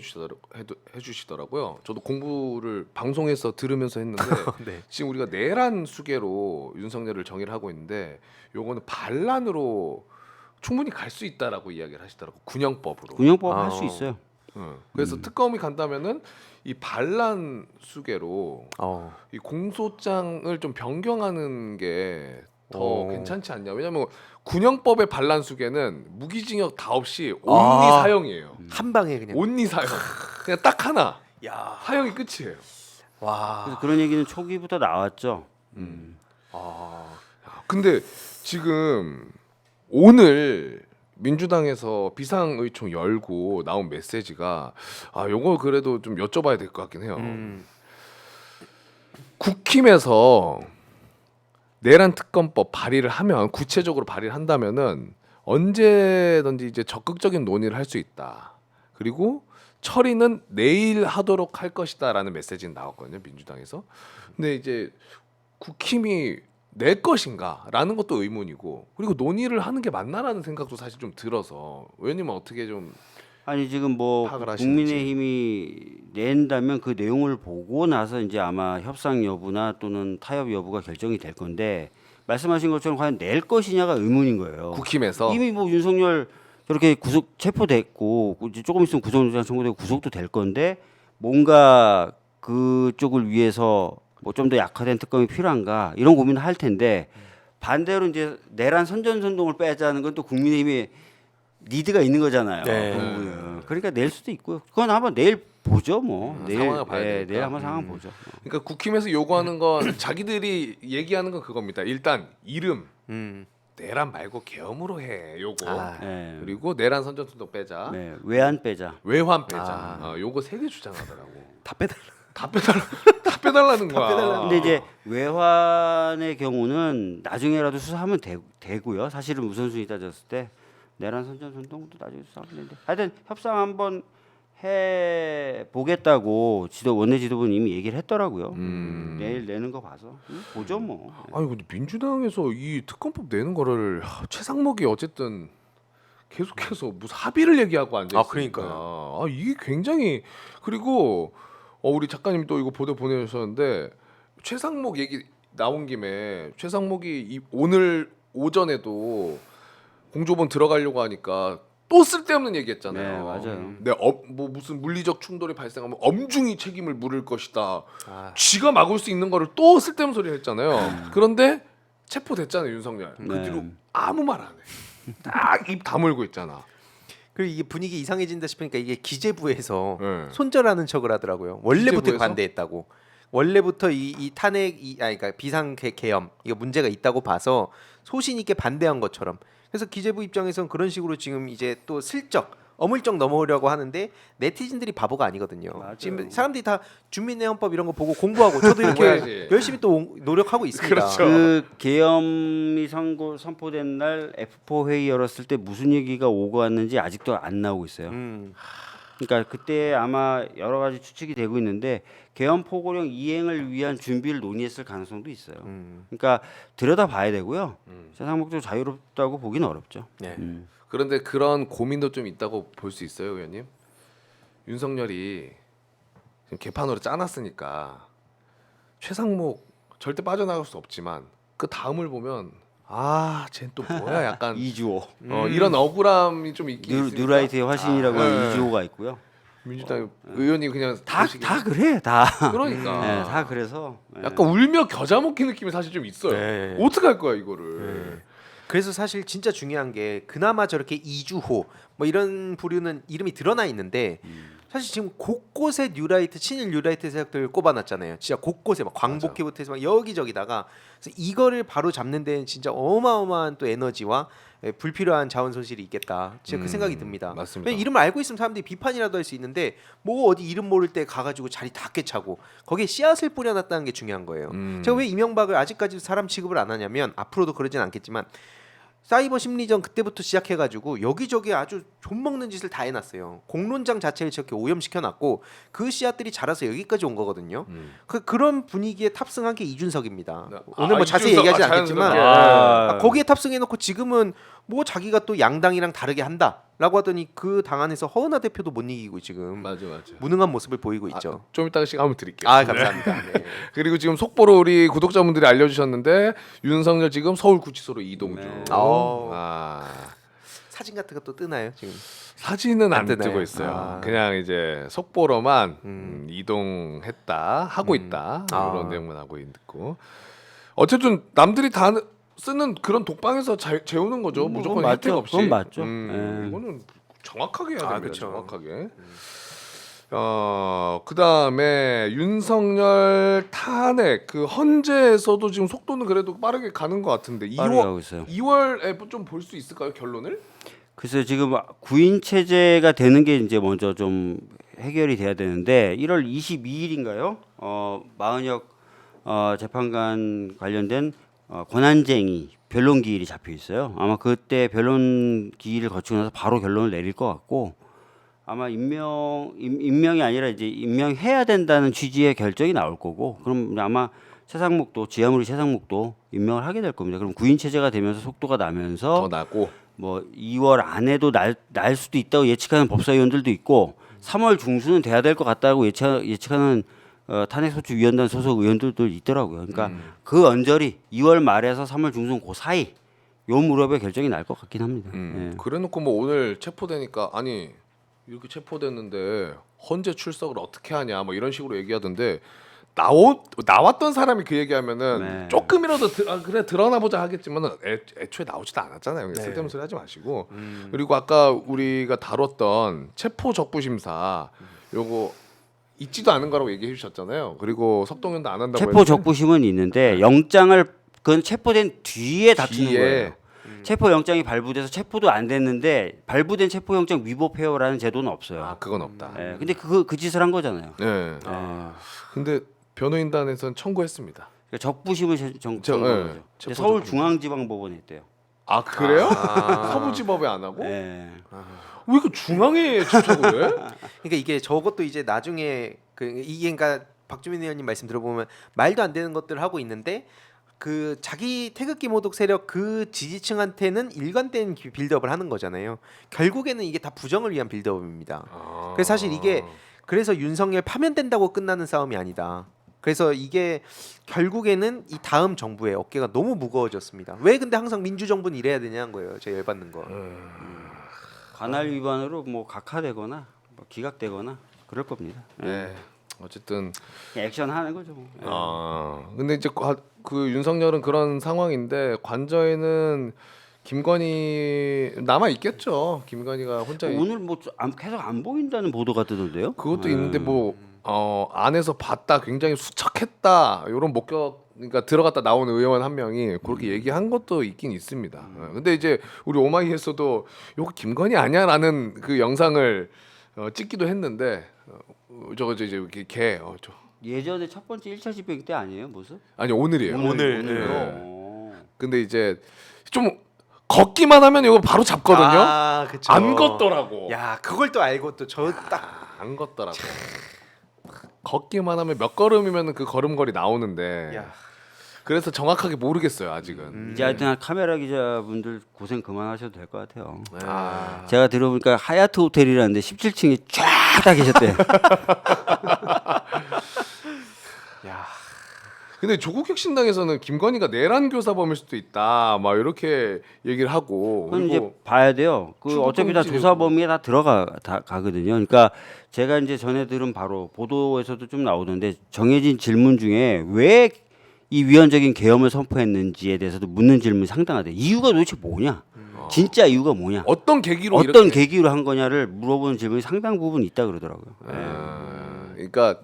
A: 해주시더라고요. 저도 공부를 방송에서 들으면서 했는데
B: 네.
A: 지금 우리가 내란 수계로 윤석열을 정의를 하고 있는데 요거는 반란으로 충분히 갈 수 있다라고 이야기를 하시더라고. 군형법으로.
C: 군형법
B: 아.
C: 할 수 있어요.
A: 그래서 특검이 간다면은 이 반란 수계로 이 공소장을 좀 변경하는 게 더 괜찮지 않냐? 왜냐면 군형법의 반란 수계는 무기징역 다 없이 온리 사형이에요.
B: 한 방에 그냥.
A: 온리 사형. 그냥 딱 하나.
B: 야.
A: 사형이 끝이에요.
B: 와.
C: 그래서 그런 얘기는 초기부터 나왔죠.
A: 근데 지금 오늘 민주당에서 비상의총 열고 나온 메시지가 요거 그래도 좀 여쭤봐야 될 것 같긴 해요. 국힘에서 내란 특검법 발의를 하면 구체적으로 발의를 한다면은 언제든지 이제 적극적인 논의를 할 수 있다. 그리고 처리는 내일 하도록 할 것이다라는 메시지는 나왔거든요, 민주당에서. 근데 이제 국힘이 낼 것인가라는 것도 의문이고, 그리고 논의를 하는 게 맞나라는 생각도 사실 좀 들어서 의원님은 어떻게 좀
C: 아니 지금 뭐
A: 파악을 하시는지.
C: 국민의힘이 낸다면 그 내용을 보고 나서 이제 아마 협상 여부나 또는 타협 여부가 결정이 될 건데 말씀하신 것처럼 과연 낼 것이냐가 의문인 거예요.
A: 국힘에서
C: 이미 뭐 윤석열 저렇게 구속 체포됐고 이제 조금 있으면 구속영장 청구되고 구속도 될 건데 뭔가 그쪽을 위해서 뭐 좀 더 약화된 특검이 필요한가 이런 고민을 할 텐데 반대로 이제 내란 선전선동을 빼자는 건 또 국민의힘이 리드가 있는 거잖아요.
B: 네.
C: 그 부분은. 그러니까 낼 수도 있고요. 그건 한번 내일 보죠, 뭐. 내일
A: 상황을 봐야 되니까.
C: 내일 한번 상황 보죠.
A: 그러니까 국힘에서 요구하는 건 자기들이 얘기하는 건 그겁니다. 일단 이름 내란 말고 계엄으로 해 요거.
C: 네.
A: 그리고 내란 선전투도 빼자.
C: 네. 왜 안 빼자.
A: 외환 빼자. 요거 세 개 주장하더라고.
B: 다 빼달라.
A: 다 빼달라는 거야.
C: 근데 이제 외환의 경우는 나중에라도 수사하면 되고요. 사실은 우선순위 따졌을 때 내란 선전선동도 나중에 수사하면 되는데 하여튼 협상 한번 해 보겠다고 원내 지도부는 이미 얘기를 했더라고요. 내일 내는 거 봐서 보죠 뭐.
A: 아니 근데 민주당에서 이 특검법 내는 거를 최상목이 어쨌든 계속해서 무슨 합의를 얘기하고 앉아 있으니까.
B: 그러니까요.
A: 이게 굉장히 그리고 우리 작가님 또 이거 보도 보내주셨는데 최상목 얘기 나온 김에 최상목이 오늘 오전에도 공조본 들어가려고 하니까 또 쓸데없는 얘기했잖아요.
C: 네, 맞아요.
A: 네, 뭐 무슨 물리적 충돌이 발생하면 엄중히 책임을 물을 것이다.
B: 아.
A: 쥐가 막을 수 있는 거를 또 쓸데없는 소리 했잖아요. 그런데 체포됐잖아요, 윤석열. 그
C: 네.
A: 뒤로 아무 말 안 해. 딱 입 다물고 있잖아.
B: 그리고 이게 분위기 이상해진다 싶으니까 이게 기재부에서
A: 네.
B: 손절하는 척을 하더라고요. 원래부터
A: 기재부에서?
B: 반대했다고. 원래부터 이 탄핵 그러니까 비상 계엄 이거 문제가 있다고 봐서 소신 있게 반대한 것처럼. 그래서 기재부 입장에서는 그런 식으로 지금 이제 또 슬쩍 어물쩍 넘어오려고 하는데 네티즌들이 바보가 아니거든요.
C: 맞아요.
B: 지금 사람들이 다 주민내헌법 이런 거 보고 공부하고 저도 이렇게
A: 공부해야지.
B: 열심히 또 노력하고 있습니다.
A: 그렇죠.
C: 그 계엄이 선포된 날 F4 회의 열었을 때 무슨 얘기가 오고 왔는지 아직도 안 나오고 있어요. 그러니까 그때 아마 여러 가지 추측이 되고 있는데 계엄 포고령 이행을 위한 준비를 논의했을 가능성도 있어요. 그러니까 들여다봐야 되고요. 세상목적으로 자유롭다고 보기는 어렵죠.
B: 네.
A: 그런데 그런 고민도 좀 있다고 볼 수 있어요, 의원님. 윤석열이 지금 개판으로 짜놨으니까 최상목 절대 빠져나갈 수 없지만 그 다음을 보면 쟤는 또 뭐야 약간
C: 이주호,
A: 이런 억울함이 좀 있긴 있으니까
C: 뉴라이트의 화신이라고 하는 이주호가 있고요.
A: 민주당 의원님 그냥
C: 다
A: 보시기에-
C: 그래 다.
A: 그러니까
C: 네, 다 그래서
A: 약간 울며 겨자 먹기 느낌이 사실 좀 있어요.
B: 네.
A: 어떻게 할 거야 이거를?
B: 그래서 사실 진짜 중요한 게 그나마 저렇게 이주호 뭐 이런 부류는 이름이 드러나 있는데 사실 지금 곳곳에 뉴라이트 친일 뉴라이트 세력들 꼽아놨잖아요. 진짜 곳곳에 막 광복회부터 해서 막 여기저기다가 그래서 이거를 바로 잡는 데는 진짜 어마어마한 또 에너지와 불필요한 자원 손실이 있겠다. 진짜 그 생각이 듭니다.
A: 맞습니다.
B: 왜냐면 이름을 알고 있으면 사람들이 비판이라도 할 수 있는데 뭐 어디 이름 모를 때 가가지고 자리 다 깨차고 거기에 씨앗을 뿌려놨다는 게 중요한 거예요. 제가 왜 이명박을 아직까지 사람 취급을 안 하냐면 앞으로도 그러진 않겠지만 사이버 심리전 그때부터 시작해가지고 여기저기 아주 존먹는 짓을 다 해놨어요. 공론장 자체를 저렇게 오염시켜놨고 그 씨앗들이 자라서 여기까지 온 거거든요. 그런 분위기에 탑승한 게 이준석입니다. 오늘 뭐 자세히
A: 이준석,
B: 얘기하지
A: 자연스럽게.
B: 않겠지만 거기에 탑승해놓고 지금은 뭐 자기가 또 양당이랑 다르게 한다라고 하더니 그 당 안에서 허은하 대표도 못 이기고 지금
A: 맞아.
B: 무능한 모습을 보이고 있죠.
A: 좀 이따가 시간 한번 드릴게요.
B: 아 감사합니다. 네.
A: 그리고 지금 속보로 우리 구독자분들이 알려주셨는데 윤석열 지금 서울구치소로 이동 중.
C: 네.
B: 사진 같은 것도 뜨나요 지금?
A: 사진은 안
B: 안 뜨나요?
A: 뜨고 있어요.
B: 아.
A: 그냥 이제 속보로만 이동했다 하고 있다 이런
B: 아.
A: 내용만 하고 있고. 어쨌든 남들이 다 쓰는 그런 독방에서 재우는 거죠. 무조건
C: 그건
A: 혜택
C: 맞죠.
A: 없이.
C: 그건 맞죠. 예.
A: 이거는 정확하게 해야 됩니다.
B: 그쵸.
A: 정확하게. 그다음에 윤석열 탄핵 그 헌재에서도 지금 속도는 그래도 빠르게 가는 것 같은데
C: 빠르게 가고 있어요.
A: 2월에 좀 볼 수 있을까요 결론을?
C: 그래서 지금 구인 체제가 되는 게 이제 먼저 좀 해결이 돼야 되는데 1월 22일인가요? 마은혁 재판관 관련된 권한쟁의 변론 기일이 잡혀 있어요. 아마 그때 변론 기일을 거치고 나서 바로 결론을 내릴 것 같고 아마 임명이 아니라 이제 임명해야 된다는 취지의 결정이 나올 거고 그럼 아마 최상목도 지하물이 최상목도 임명을 하게 될 겁니다. 그럼 구인 체제가 되면서 속도가 나면서
A: 더 나고.
C: 뭐 2월 안에도 날 수도 있다고 예측하는 법사위원들도 있고 3월 중순은 돼야 될 것 같다고 예측하는 탄핵소추위원단 소속 의원들도 있더라고요. 그러니까 그 언저리 2월 말에서 3월 중순 그 사이 요 무렵에 결정이 날 것 같긴 합니다. 예.
A: 그래놓고 뭐 오늘 체포되니까 아니 이렇게 체포됐는데 헌재 출석을 어떻게 하냐 뭐 이런 식으로 얘기하던데 나왔던 사람이 그 얘기하면은
C: 네.
A: 조금이라도 그래 드러나 보자 하겠지만은 애초에 나오지도 않았잖아요.
B: 네.
A: 쓸데없는 소리 하지 마시고. 그리고 아까 우리가 다뤘던 체포 적부 심사 요거 있지도 않은 거라고 얘기해 주셨잖아요. 그리고 석동현도 안 한다고
C: 체포 적부심은 있는데 영장을 그건 체포된 뒤에 다투는
A: 뒤에.
C: 거예요. 체포 영장이 발부돼서 체포도 안 됐는데 발부된 체포 영장 위법 회유라는 제도는 없어요.
A: 아 그건 없다.
C: 예, 근데 그 짓을 한 거잖아요.
A: 네. 근데 변호인단에서는 청구했습니다.
C: 그러니까 적부심을 정한
A: 예.
C: 거죠.
A: 체포
C: 서울중앙지방법원이 했대요.
A: 아 그래요? 서부지법에 안 하고?
C: 예.
A: 왜 그 중앙에 집착을 해?
B: 그러니까 이게 저것도 이제 나중에 이게 그러니까 박주민 의원님 말씀 들어보면 말도 안 되는 것들을 하고 있는데 그 자기 태극기 모독 세력 그 지지층한테는 일관된 빌드업을 하는 거잖아요. 결국에는 이게 다 부정을 위한 빌드업입니다. 그래서 사실 이게 그래서 윤석열 파면된다고 끝나는 싸움이 아니다. 그래서 이게 결국에는 이 다음 정부의 어깨가 너무 무거워졌습니다. 왜 근데 항상 민주정부는 이래야 되냐는 거예요. 제가 열받는 거.
C: 관할 위반으로 뭐 각하되거나 뭐 기각되거나 그럴 겁니다. 예.
A: 네. 어쨌든
C: 액션 하는 거죠. 뭐. 예.
A: 근데 이제 그 윤석열은 그런 상황인데 관저에는 김건희 남아 있겠죠. 김건희가 혼자
C: 오늘 뭐 계속 안 보인다는 보도가 뜨던데요.
A: 그것도 있는데 뭐 안에서 봤다 굉장히 수척했다 이런 목격 그러니까 들어갔다 나온 의원 한 명이 그렇게 얘기한 것도 있긴 있습니다. 근데 이제 우리 오마이에서도 요거 김건희 아니야라는 그 영상을 찍기도 했는데 저거 이제 이렇게
C: 예전에 첫 번째 1차 집행 때 아니에요, 무슨?
A: 아니 오늘이에요.
C: 오늘요.
A: 네. 근데 이제 좀 걷기만 하면 이거 바로 잡거든요.
B: 아, 그쵸.
A: 안 걷더라고.
B: 야, 그걸 또 알고 또 저 딱
A: 안 걷더라고. 걷기만 하면 몇 걸음이면 그 걸음걸이 나오는데
B: 야.
A: 그래서 정확하게 모르겠어요 아직은.
C: 이제 하여튼 카메라 기자분들 고생 그만하셔도 될 것 같아요.
A: 아.
C: 제가 들어보니까 하얏트 호텔이라는데 17층에 쫙 다 계셨대.
B: 야.
A: 근데 조국 혁신당에서는 김건희가 내란 교사범일 수도 있다, 막 이렇게 얘기를 하고.
C: 그건 이제
A: 그리고
C: 봐야 돼요. 그
A: 출국
C: 어차피 다
A: 금지되고.
C: 조사 범위에 다 가거든요. 그러니까 제가 이제 전에 들은 바로 보도에서도 좀 나오던데 정해진 질문 중에 왜 이 위헌적인 계엄을 선포했는지에 대해서도 묻는 질문이 상당하대. 이유가 도대체 뭐냐? 진짜 이유가 뭐냐?
A: 어떤 계기로
C: 어떤
A: 이렇게.
C: 계기로 한 거냐를 물어보는 질문이 상당 부분 있다 그러더라고요.
A: 그러니까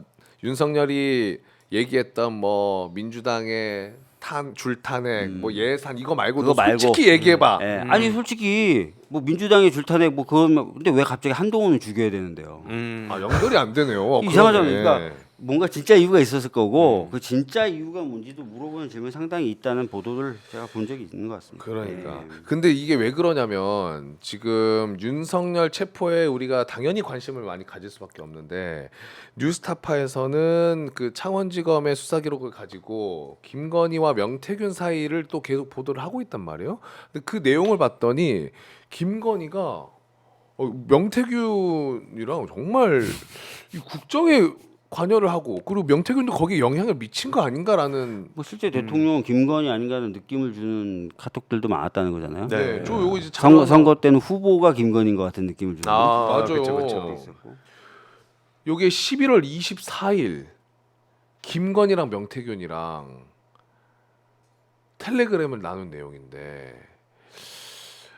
A: 윤석열이 얘기했던 뭐 민주당의 줄탄핵, 뭐 예산 이거 말고 너
C: 그거 말고.
A: 솔직히 얘기해봐.
C: 예. 아니 솔직히 뭐 민주당의 줄탄핵 뭐 그건 근데 왜 갑자기 한동훈을 죽여야 되는데요?
A: 아 연결이 안 되네요.
C: 이상하잖아요.
A: 그러네.
C: 그러니까 뭔가 진짜 이유가 있었을 거고 그 진짜 이유가 뭔지도 물어보는 질문이 상당히 있다는 보도를 제가 본 적이 있는 것 같습니다.
A: 그러니까.
C: 예.
A: 근데 이게 왜 그러냐면 지금 윤석열 체포에 우리가 당연히 관심을 많이 가질 수밖에 없는데 뉴스타파에서는 그 창원지검의 수사 기록을 가지고 김건희와 명태균 사이를 또 계속 보도를 하고 있단 말이에요. 근데 그 내용을 봤더니 김건희가 명태균이랑 정말 이 국정에 관여를 하고 그리고 명태균도 거기에 영향을 미친 거 아닌가라는
C: 뭐 실제 대통령은 김건희 아닌가 하는 느낌을 주는 카톡들도 많았다는 거잖아요.
A: 네, 저 요거 이제
C: 선거 때는 후보가 김건희인 것 같은 느낌을 주는
A: 맞아요.
B: 그쵸, 그쵸.
C: 것도 있었고.
A: 요게 11월 24일 김건희랑 명태균이랑 텔레그램을 나눈 내용인데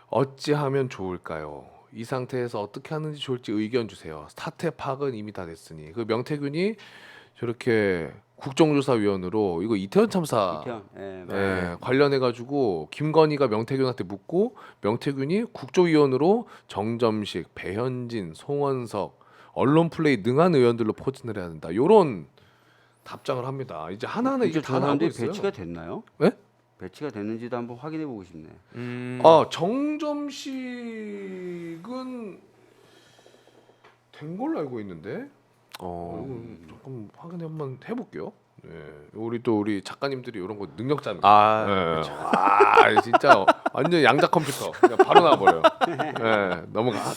A: 어찌하면 좋을까요? 이 상태에서 어떻게 하는지 좋을지 의견 주세요. 사태 파악은 이미 다 됐으니 그 명태균이 저렇게 국정조사위원으로 이거 이태원 참사
C: 이태원, 예,
A: 네, 관련해 가지고 김건희가 명태균한테 묻고 명태균이 국조위원으로 정점식, 배현진, 송원석, 언론플레이 능한 의원들로 포진을 해야 된다. 요런 답장을 합니다. 이제 하나하나 이게
C: 이제
A: 다
C: 저
A: 나오고
C: 사람들이
A: 있어요.
C: 배치가 됐나요?
A: 네?
C: 배치가 됐는지도 한번 확인해 보고 싶네.
A: 정점식은 된 걸로 알고 있는데 조금 확인해 한번 해볼게요. 네, 우리 작가님들이 이런 거 능력자입니다. 네. 진짜 완전 양자 컴퓨터 그냥 바로 나와버려요. 네,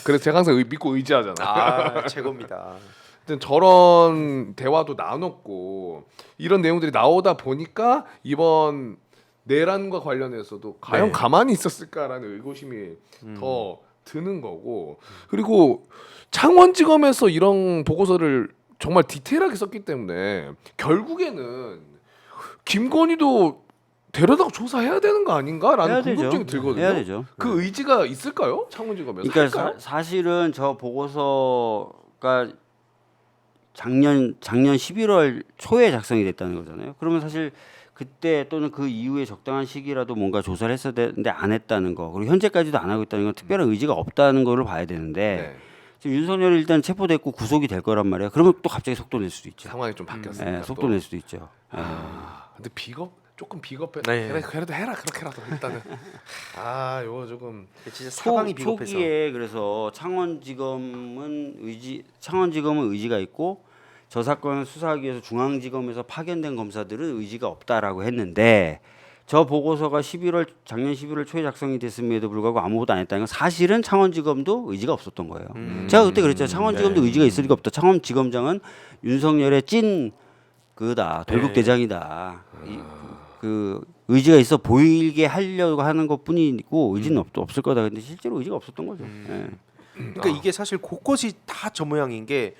A: 그래서 제가 항상 믿고 의지하잖아.
B: 최고입니다.
A: 하여튼 저런 대화도 나눴고 이런 내용들이 나오다 보니까 이번 내란과 관련해서도 과연 가만히 있었을까라는 의구심이 더 드는 거고 그리고 창원지검에서 이런 보고서를 정말 디테일하게 썼기 때문에 결국에는 김건희도 데려다가 조사해야 되는 거 아닌가라는
C: 해야
A: 궁금증이
C: 되죠.
A: 들거든요.
C: 해야 되죠.
A: 그 의지가 있을까요? 창원지검에서
C: 그러니까
A: 할까요?
C: 사실은 저 보고서가 작년 11월 초에 작성이 됐다는 거잖아요. 그러면 사실 그때 또는 그 이후에 적당한 시기라도 뭔가 조사를 했어야 되는데 안 했다는 거 그리고 현재까지도 안 하고 있다는 건 특별한 의지가 없다는 거를 봐야 되는데
A: 네.
C: 지금 윤석열이 일단 체포됐고 구속이 될 거란 말이야. 그러면 또 갑자기 속도 낼 수도 있죠.
A: 상황이 좀 바뀌었으니까
C: 예, 속도
A: 또.
C: 낼 수도 있죠.
A: 근데 조금 비겁해.
B: 네.
A: 그래도 해라 그렇게라도 일단은. 요거 조금
B: 진짜 사방이 비겁해서.
C: 초기에 그래서 창원지검은 의지가 있고 저 사건을 수사하기 위해서 중앙지검에서 파견된 검사들은 의지가 없다라고 했는데 저 보고서가 작년 11월 초에 작성이 됐음에도 불구하고 아무것도 안 했다는 건 사실은 창원지검도 의지가 없었던 거예요. 제가 그때 그랬죠. 창원지검도 의지가 있을 리가 없다. 창원지검장은 윤석열의 찐 돌격대장이다. 그 의지가 있어 보이게 하려고 하는 것뿐이고 의지는 없을 거다. 근데 실제로 의지가 없었던 거죠. 예.
B: 그러니까 이게 사실 곳곳이 다 저 모양인 게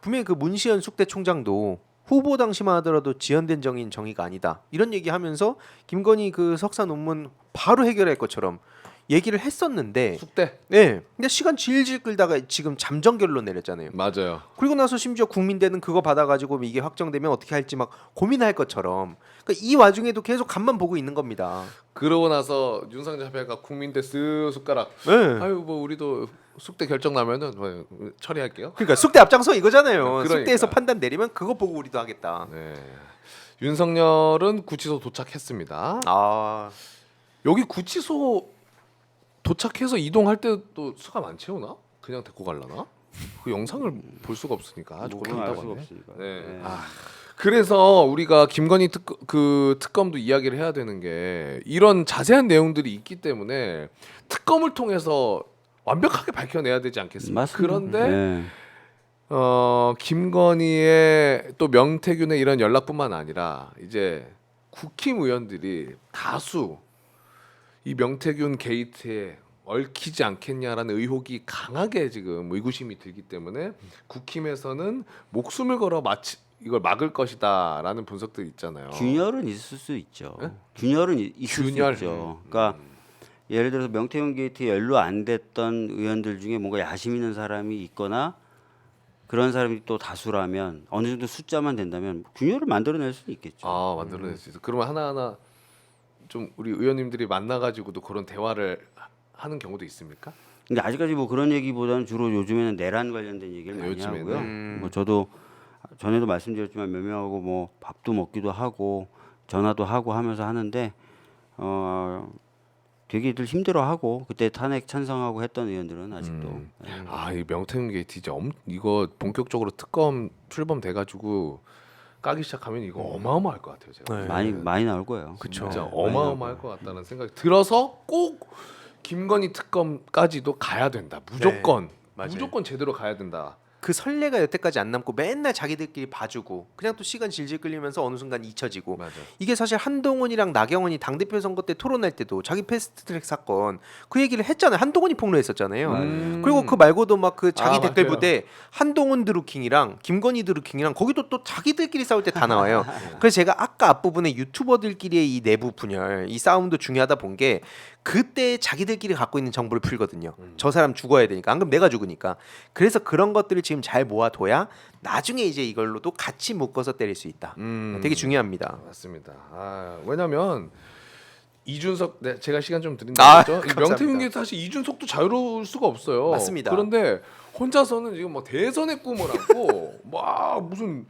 B: 분명히 그 문시현 숙대 총장도 후보 당시만 하더라도 지연된 정의가 아니다 이런 얘기하면서 김건희 그 석사 논문 바로 해결할 것처럼 얘기를 했었는데
A: 숙대.
B: 네. 근데 시간 질질 끌다가 지금 잠정 결론 내렸잖아요.
A: 맞아요.
B: 그리고 나서 심지어 국민대는 그거 받아가지고 이게 확정되면 어떻게 할지 막 고민할 것처럼 그러니까 이 와중에도 계속 간만 보고 있는 겁니다.
A: 그러고 나서 윤석열 대표가 국민대 쓱 숟가락.
B: 네.
A: 아유 뭐 우리도 숙대 결정 나면은 뭐 처리할게요.
B: 그러니까 숙대 앞장서 이거잖아요.
A: 그러니까.
B: 숙대에서 판단 내리면 그거 보고 우리도 하겠다.
A: 네. 윤석열은 구치소 도착했습니다. 여기 구치소 도착해서 이동할 때도 수감 안 채우나? 그냥 데리고 갈라나? 그 영상을 볼 수가 없으니까 아주
C: 뭐는 알 수가
A: 곤란하다고 하네.
C: 없으니까.
A: 네.
C: 네.
A: 그래서 우리가 김건희 특검도 이야기를 해야 되는 게 이런 자세한 내용들이 있기 때문에 특검을 통해서 완벽하게 밝혀내야 되지 않겠습니까?
C: 맞습니다.
A: 그런데
C: 네.
A: 김건희의 또 명태균의 이런 연락뿐만 아니라 이제 국힘 의원들이 다수 이 명태균 게이트에 얽히지 않겠냐라는 의혹이 강하게 지금 의구심이 들기 때문에 국힘에서는 목숨을 걸어 이걸 막을 것이다라는 분석들이 있잖아요.
C: 균열은 있을 수 있죠.
A: 네?
C: 균열은 있을
A: 균열.
C: 수 있죠. 그러니까 예를 들어서 명태균 게이트에 연루 안 됐던 의원들 중에 뭔가 야심 있는 사람이 있거나 그런 사람이 또 다수라면 어느 정도 숫자만 된다면 균열을 만들어낼 수는 있겠죠.
A: 만들어낼 수 있어. 그러면 하나하나 좀 우리 의원님들이 만나가지고도 그런 대화를 하는 경우도 있습니까?
C: 근데 아직까지 뭐 그런 얘기보다는 주로 요즘에는 내란 관련된 얘기를 많이
A: 요즘에는.
C: 하고요. 뭐 저도 전에도 말씀드렸지만 몇 명하고 뭐 밥도 먹기도 하고 전화도 하고 하면서 하는데 되게들 힘들어하고 그때 탄핵 찬성하고 했던 의원들은 아직도
A: 이 명태균 게이트 이제 이거 본격적으로 특검 출범 돼가지고 까기 시작하면 이거 어마어마할 것 같아요. 제가.
B: 네.
C: 많이 나올 거예요.
B: 그쵸.
A: 진짜
C: 많이
A: 어마어마할 것 같다는 생각이 들어서 꼭 김건희 특검까지도 가야 된다. 무조건
B: 맞아요.
A: 무조건 제대로 가야 된다.
B: 그 선례가 여태까지 안 남고 맨날 자기들끼리 봐주고 그냥 또 시간 질질 끌리면서 어느 순간 잊혀지고
A: 맞아.
B: 이게 사실 한동훈이랑 나경원이 당대표 선거 때 토론할 때도 자기 패스트트랙 사건 그 얘기를 했잖아요. 한동훈이 폭로했었잖아요. 그리고 그 말고도 막 그 자기 댓글
A: 맞아요.
B: 부대 한동훈 드루킹이랑 김건희 드루킹이랑 거기도 또 자기들끼리 싸울 때 다 나와요. 그래서 제가 아까 앞부분에 유튜버들끼리의 이 내부 분열 이 싸움도 중요하다 본 게 그때 자기들끼리 갖고 있는 정보를 풀거든요. 저 사람 죽어야 되니까 안 그럼 내가 죽으니까. 그래서 그런 것들을 지금 잘 모아둬야 나중에 이제 이걸로도 같이 묶어서 때릴 수 있다. 되게 중요합니다.
A: 맞습니다. 왜냐면 이준석 제가 시간 좀 드린다 그랬죠.
B: 감사합니다.
A: 명태균 게이트 사실 이준석도 자유로울 수가 없어요.
B: 맞습니다.
A: 그런데 혼자서는 지금 뭐 대선의 꿈을 안고 막 무슨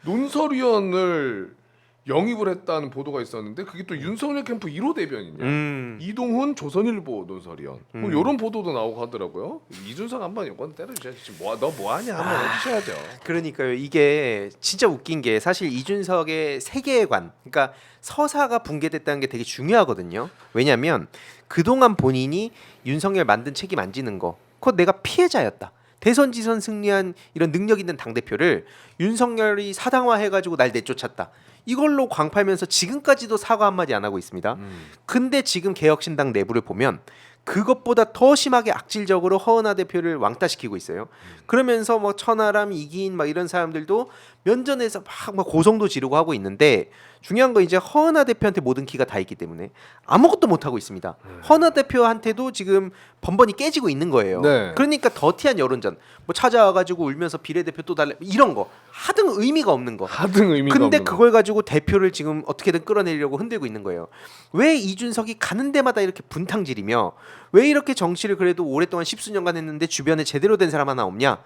A: 논설위원을 영입을 했다는 보도가 있었는데 그게 또 윤석열 캠프 1호 대변인이야. 이동훈 조선일보 논설위원 뭐 이런 보도도 나오고 하더라고요. 이준석 한번 이건 때려주셔야지. 지금 너 뭐하냐 한번 해주셔야죠.
B: 그러니까요. 이게 진짜 웃긴 게 사실 이준석의 세계관, 그러니까 서사가 붕괴됐다는 게 되게 중요하거든요. 왜냐하면 그동안 본인이 윤석열 만든 책임 안 지는 거, 그거 내가 피해자였다. 대선 지선 승리한 이런 능력 있는 당 대표를 윤석열이 사당화해가지고 날 내쫓았다. 이걸로 광팔면서 지금까지도 사과 한마디 안 하고 있습니다. 근데 지금 개혁신당 내부를 보면 그것보다 더 심하게 악질적으로 허은하 대표를 왕따시키고 있어요. 그러면서 뭐 천하람, 이기인 막 이런 사람들도 면전에서 막 고성도 지르고 하고 있는데 중요한 건 이제 허은하 대표한테 모든 키가 다 있기 때문에 아무것도 못 하고 있습니다. 허은하 대표한테도 지금 번번이 깨지고 있는 거예요.
A: 네.
B: 그러니까 더티한 여론전, 뭐 찾아와가지고 울면서 비례대표 또 달래 이런 거 하등 의미가 없는 거.
A: 하등 의미가
B: 근데
A: 없는
B: 그걸 가지고 대표를 지금 어떻게든 끌어내려고 흔들고 있는 거예요. 왜 이준석이 가는 데마다 이렇게 분탕질이며 왜 이렇게 정치를 그래도 오랫동안 십수년간 했는데 주변에 제대로 된 사람 하나 없냐?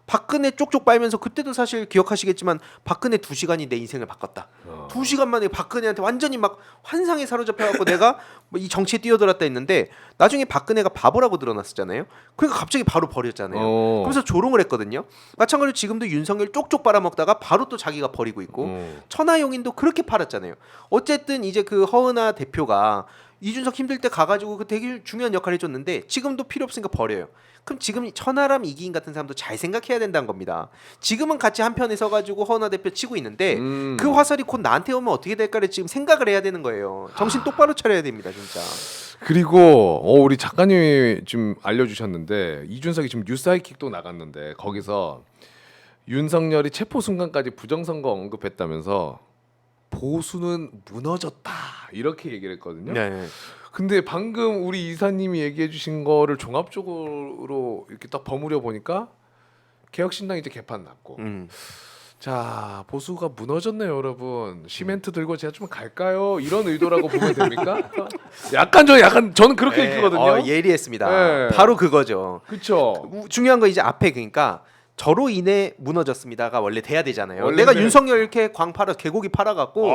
B: 박근혜 쪽쪽 빨면서 그때도 사실 기억하시겠지만 박근혜 2시간이 내 인생을 바꿨다. 2시간 만에 박근혜한테 완전히 막 환상에 사로잡혀갖고 내가 뭐 이 정치에 뛰어들었다 했는데 나중에 박근혜가 바보라고 드러났었잖아요. 그러니까 갑자기 바로 버렸잖아요. 그래서 조롱을 했거든요. 마찬가지로 지금도 윤석열 쪽쪽 빨아먹다가 바로 또 자기가 버리고 있고 천하용인도 그렇게 팔았잖아요. 어쨌든 이제 그 허은하 대표가 이준석 힘들 때 가가지고 그 되게 중요한 역할을 해줬는데 지금도 필요 없으니까 버려요. 그럼 지금 천하람, 이기인 같은 사람도 잘 생각해야 된다는 겁니다. 지금은 같이 한편에 서가지고 허은하 대표 치고 있는데 그 화살이 곧 나한테 오면 어떻게 될까를 지금 생각을 해야 되는 거예요. 정신 똑바로 차려야 됩니다, 진짜.
A: 그리고 우리 작가님이 지금 알려주셨는데 이준석이 지금 뉴스하이킥도 나갔는데 거기서 윤석열이 체포 순간까지 부정선거 언급했다면서 보수는 무너졌다 이렇게 얘기를 했거든요.
B: 네.
A: 근데 방금 우리 이사님이 얘기해주신 거를 종합적으로 이렇게 딱 버무려 보니까 개혁신당 이제 개판 났고 자 보수가 무너졌네요 여러분. 시멘트 들고 제가 좀 갈까요? 이런 의도라고 보면 됩니까? 약간 저는 그렇게 읽거든요.
B: 예리했습니다.
A: 네.
B: 바로 그거죠.
A: 그렇죠.
B: 중요한 거 이제 앞에 그러니까 저로 인해 무너졌습니다가 원래 돼야 되잖아요.
A: 원래는-
B: 내가 윤석열 이렇게 광 팔아 개고기 팔아갖고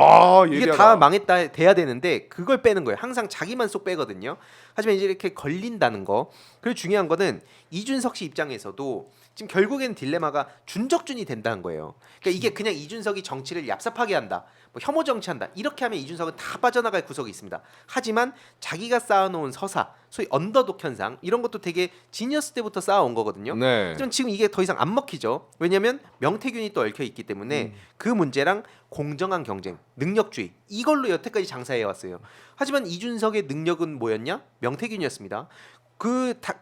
B: 이게
A: 예리하다.
B: 다 망했다 돼야 되는데 그걸 빼는 거예요. 항상 자기만 쏙 빼거든요. 하지만 이제 이렇게 걸린다는 거. 그리고 중요한 거는 이준석 씨 입장에서도 지금 결국에는 딜레마가 준적준이 된다는 거예요. 그러니까 이게 그냥 이준석이 정치를 얍삽하게 한다, 뭐 혐오 정치한다 이렇게 하면 이준석은 다 빠져나갈 구석이 있습니다. 하지만 자기가 쌓아놓은 서사, 소위 언더독 현상 이런 것도 되게 지니어스 때부터 쌓아온 거거든요.
A: 네.
B: 하지만 지금 이게 더 이상 안 먹히죠. 왜냐하면 명태균이 또 얽혀 있기 때문에 그 문제랑 공정한 경쟁, 능력주의 이걸로 여태까지 장사해 왔어요. 하지만 이준석의 능력은 뭐였냐? 명태균이었습니다.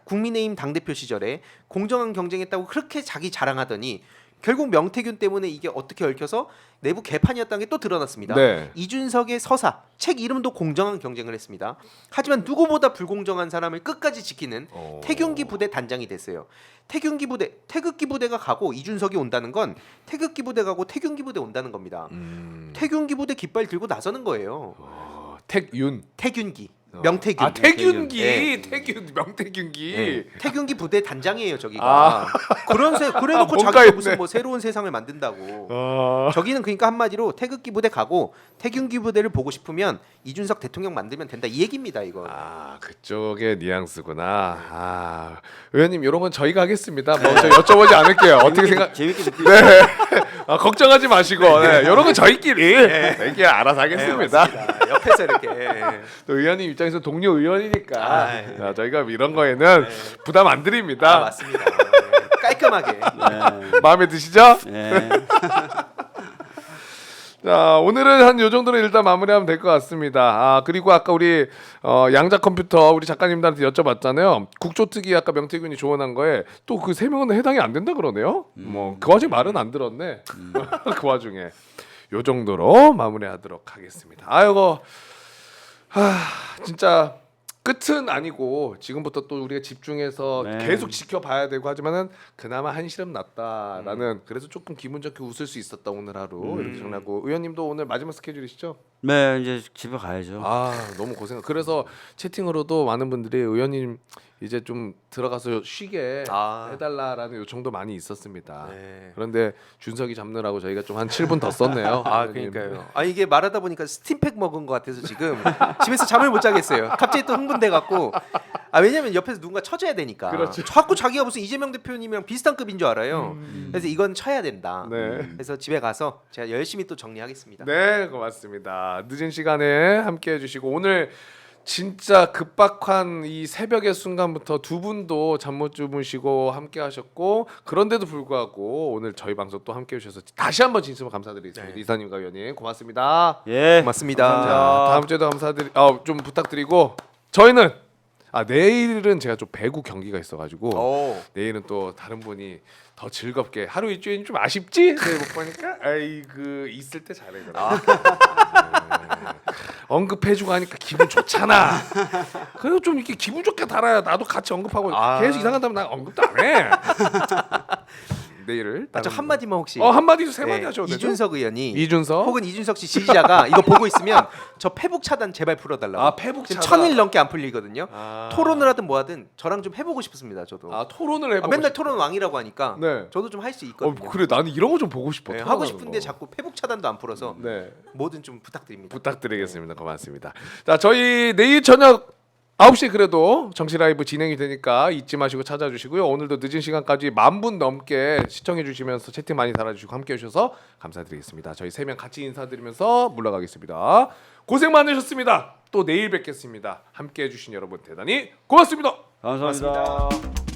B: 국민의힘 당대표 시절에 공정한 경쟁했다고 그렇게 자기 자랑하더니 결국 명태균 때문에 이게 어떻게 얽혀서 내부 개판이었다는 게 또 드러났습니다.
A: 네.
B: 이준석의 서사, 책 이름도 공정한 경쟁을 했습니다. 하지만 누구보다 불공정한 사람을 끝까지 지키는 태균기 부대 단장이 됐어요. 태균기 부대, 태극기 부대가 가고 이준석이 온다는 건 태극기 부대 가고 태균기 부대 온다는 겁니다. 태균기 부대 깃발 들고 나서는 거예요.
A: 택윤.
B: 태균기. 명태균.
A: 아 태균기,
B: 네.
A: 태균 명태균기.
B: 네. 태균기 부대 단장이에요 저기가.
A: 아.
B: 그래놓고
A: 뭔가
B: 자기가
A: 있네.
B: 무슨 뭐 새로운 세상을 만든다고.
A: 어.
B: 저기는 그러니까 한마디로 태극기 부대 가고 태균기 부대를 보고 싶으면 이준석 대통령 만들면 된다 이 얘기입니다 이거.
A: 아 그쪽의 뉘앙스구나. 아 의원님 이런 건 저희가 하겠습니다. 뭐 저 여쭤보지 않을게요. 어떻게 생각?
C: 재밌게 듣고
A: 네. 아, 걱정하지 마시고 네. 이런 건 저희끼리 이렇게 알아서 하겠습니다.
B: 맞습니다. 옆에서 이렇게.
A: 또 의원님 입장에서 동료 의원이니까
B: 아, 예.
A: 자, 저희가 이런 거에는 부담 안 드립니다.
B: 아 맞습니다. 네. 깔끔하게.
C: 네.
A: 마음에 드시죠?
C: 네.
A: 자 오늘은 한 요 정도로 일단 마무리하면 될 것 같습니다. 아 그리고 아까 우리 양자 컴퓨터 우리 작가님들한테 여쭤봤잖아요. 국조특위 아까 명태균이 조언한 거에 또 그 세 명은 해당이 안 된다 그러네요. 뭐 그 와중에 말은 안 들었네. 그 와중에 요 정도로 마무리하도록 하겠습니다. 아이고 진짜 끝은 아니고 지금부터 또 우리가 집중해서
C: 네.
A: 계속 지켜봐야 되고 하지만은 그나마 한시름 났다라는 그래서 조금 기분 좋게 웃을 수 있었다 오늘 하루 이렇게 정리하고 의원님도 오늘 마지막 스케줄이시죠?
C: 네, 이제 집에 가야죠.
A: 아 너무 고생. 그래서 채팅으로도 많은 분들이 의원님 이제 좀 들어가서 쉬게
B: 아.
A: 해달라라는 요청도 많이 있었습니다.
B: 네.
A: 그런데 준석이 잡느라고 저희가 좀 한 7분 더 썼네요.
B: 아
A: 의원님.
B: 그러니까요. 아 이게 말하다 보니까 스팀팩 먹은 것 같아서 지금 집에서 잠을 못 자겠어요. 갑자기 또 흥분돼 갖고. 아 왜냐면 옆에서 누군가 쳐줘야 되니까.
A: 그렇죠.
B: 자꾸 자기가 무슨 이재명 대표님이랑 비슷한 급인 줄 알아요. 그래서 이건 쳐야 된다.
A: 네.
B: 그래서 집에 가서 제가 열심히 또 정리하겠습니다.
A: 네, 고맙습니다. 늦은 시간에 함께 해주시고 오늘 진짜 급박한 이 새벽의 순간부터 두 분도 잠 못 주무시고 함께 하셨고 그런데도 불구하고 오늘 저희 방송 또 함께 해주셔서 다시 한번 진심으로 감사드리겠습니다.
B: 네.
A: 이사님과 의원님 고맙습니다.
C: 예.
B: 고맙습니다.
C: 감사합니다.
A: 자, 다음 주에도 좀 부탁드리고 저희는 내일은 제가 좀 배구 경기가 있어가지고
B: 오.
A: 내일은 또 다른 분이 더 즐겁게 하루 일주일이 좀 아쉽지? 내일 못 보니까 아이고 있을 때 잘해 그래. 언급해주고 하니까 기분 좋잖아. 그래도 좀 이렇게 기분 좋게 달아야 나도 같이 언급하고
B: 아.
A: 계속 이상하다면 나 언급도 안 해. 내일을
B: 저 한마디만 혹시
A: 한마디 세 마디
B: 네,
A: 하셔도 되죠?
B: 이준석 의원이
A: 이준석
B: 혹은 이준석 씨 지지자가 이거 보고 있으면 저 페북 차단 제발 풀어달라고.
A: 페북
B: 지금
A: 차단.
B: 1000일 넘게 안 풀리거든요. 토론을 하든 뭐 하든 저랑 좀 해보고 싶습니다. 저도.
A: 토론을 해보고
B: 맨날
A: 싶-
B: 토론 왕이라고 하니까
A: 네.
B: 저도 좀 할 수 있거든요.
A: 그래 나는 이런 거 좀 보고 싶어.
B: 네,
A: 토론하는
B: 하고 싶은데
A: 거.
B: 자꾸 페북 차단도 안 풀어서
A: 네.
B: 뭐든 좀 부탁드립니다.
A: 부탁드리겠습니다. 고맙습니다. 자, 저희 내일 저녁 9시 그래도 정치 라이브 진행이 되니까 잊지 마시고 찾아주시고요. 오늘도 늦은 시간까지 10,000분 넘게 시청해 주시면서 채팅 많이 달아주시고 함께 해주셔서 감사드리겠습니다. 저희 3명 같이 인사드리면서 물러가겠습니다. 고생 많으셨습니다. 또 내일 뵙겠습니다. 함께 해주신 여러분 대단히 고맙습니다.
C: 감사합니다.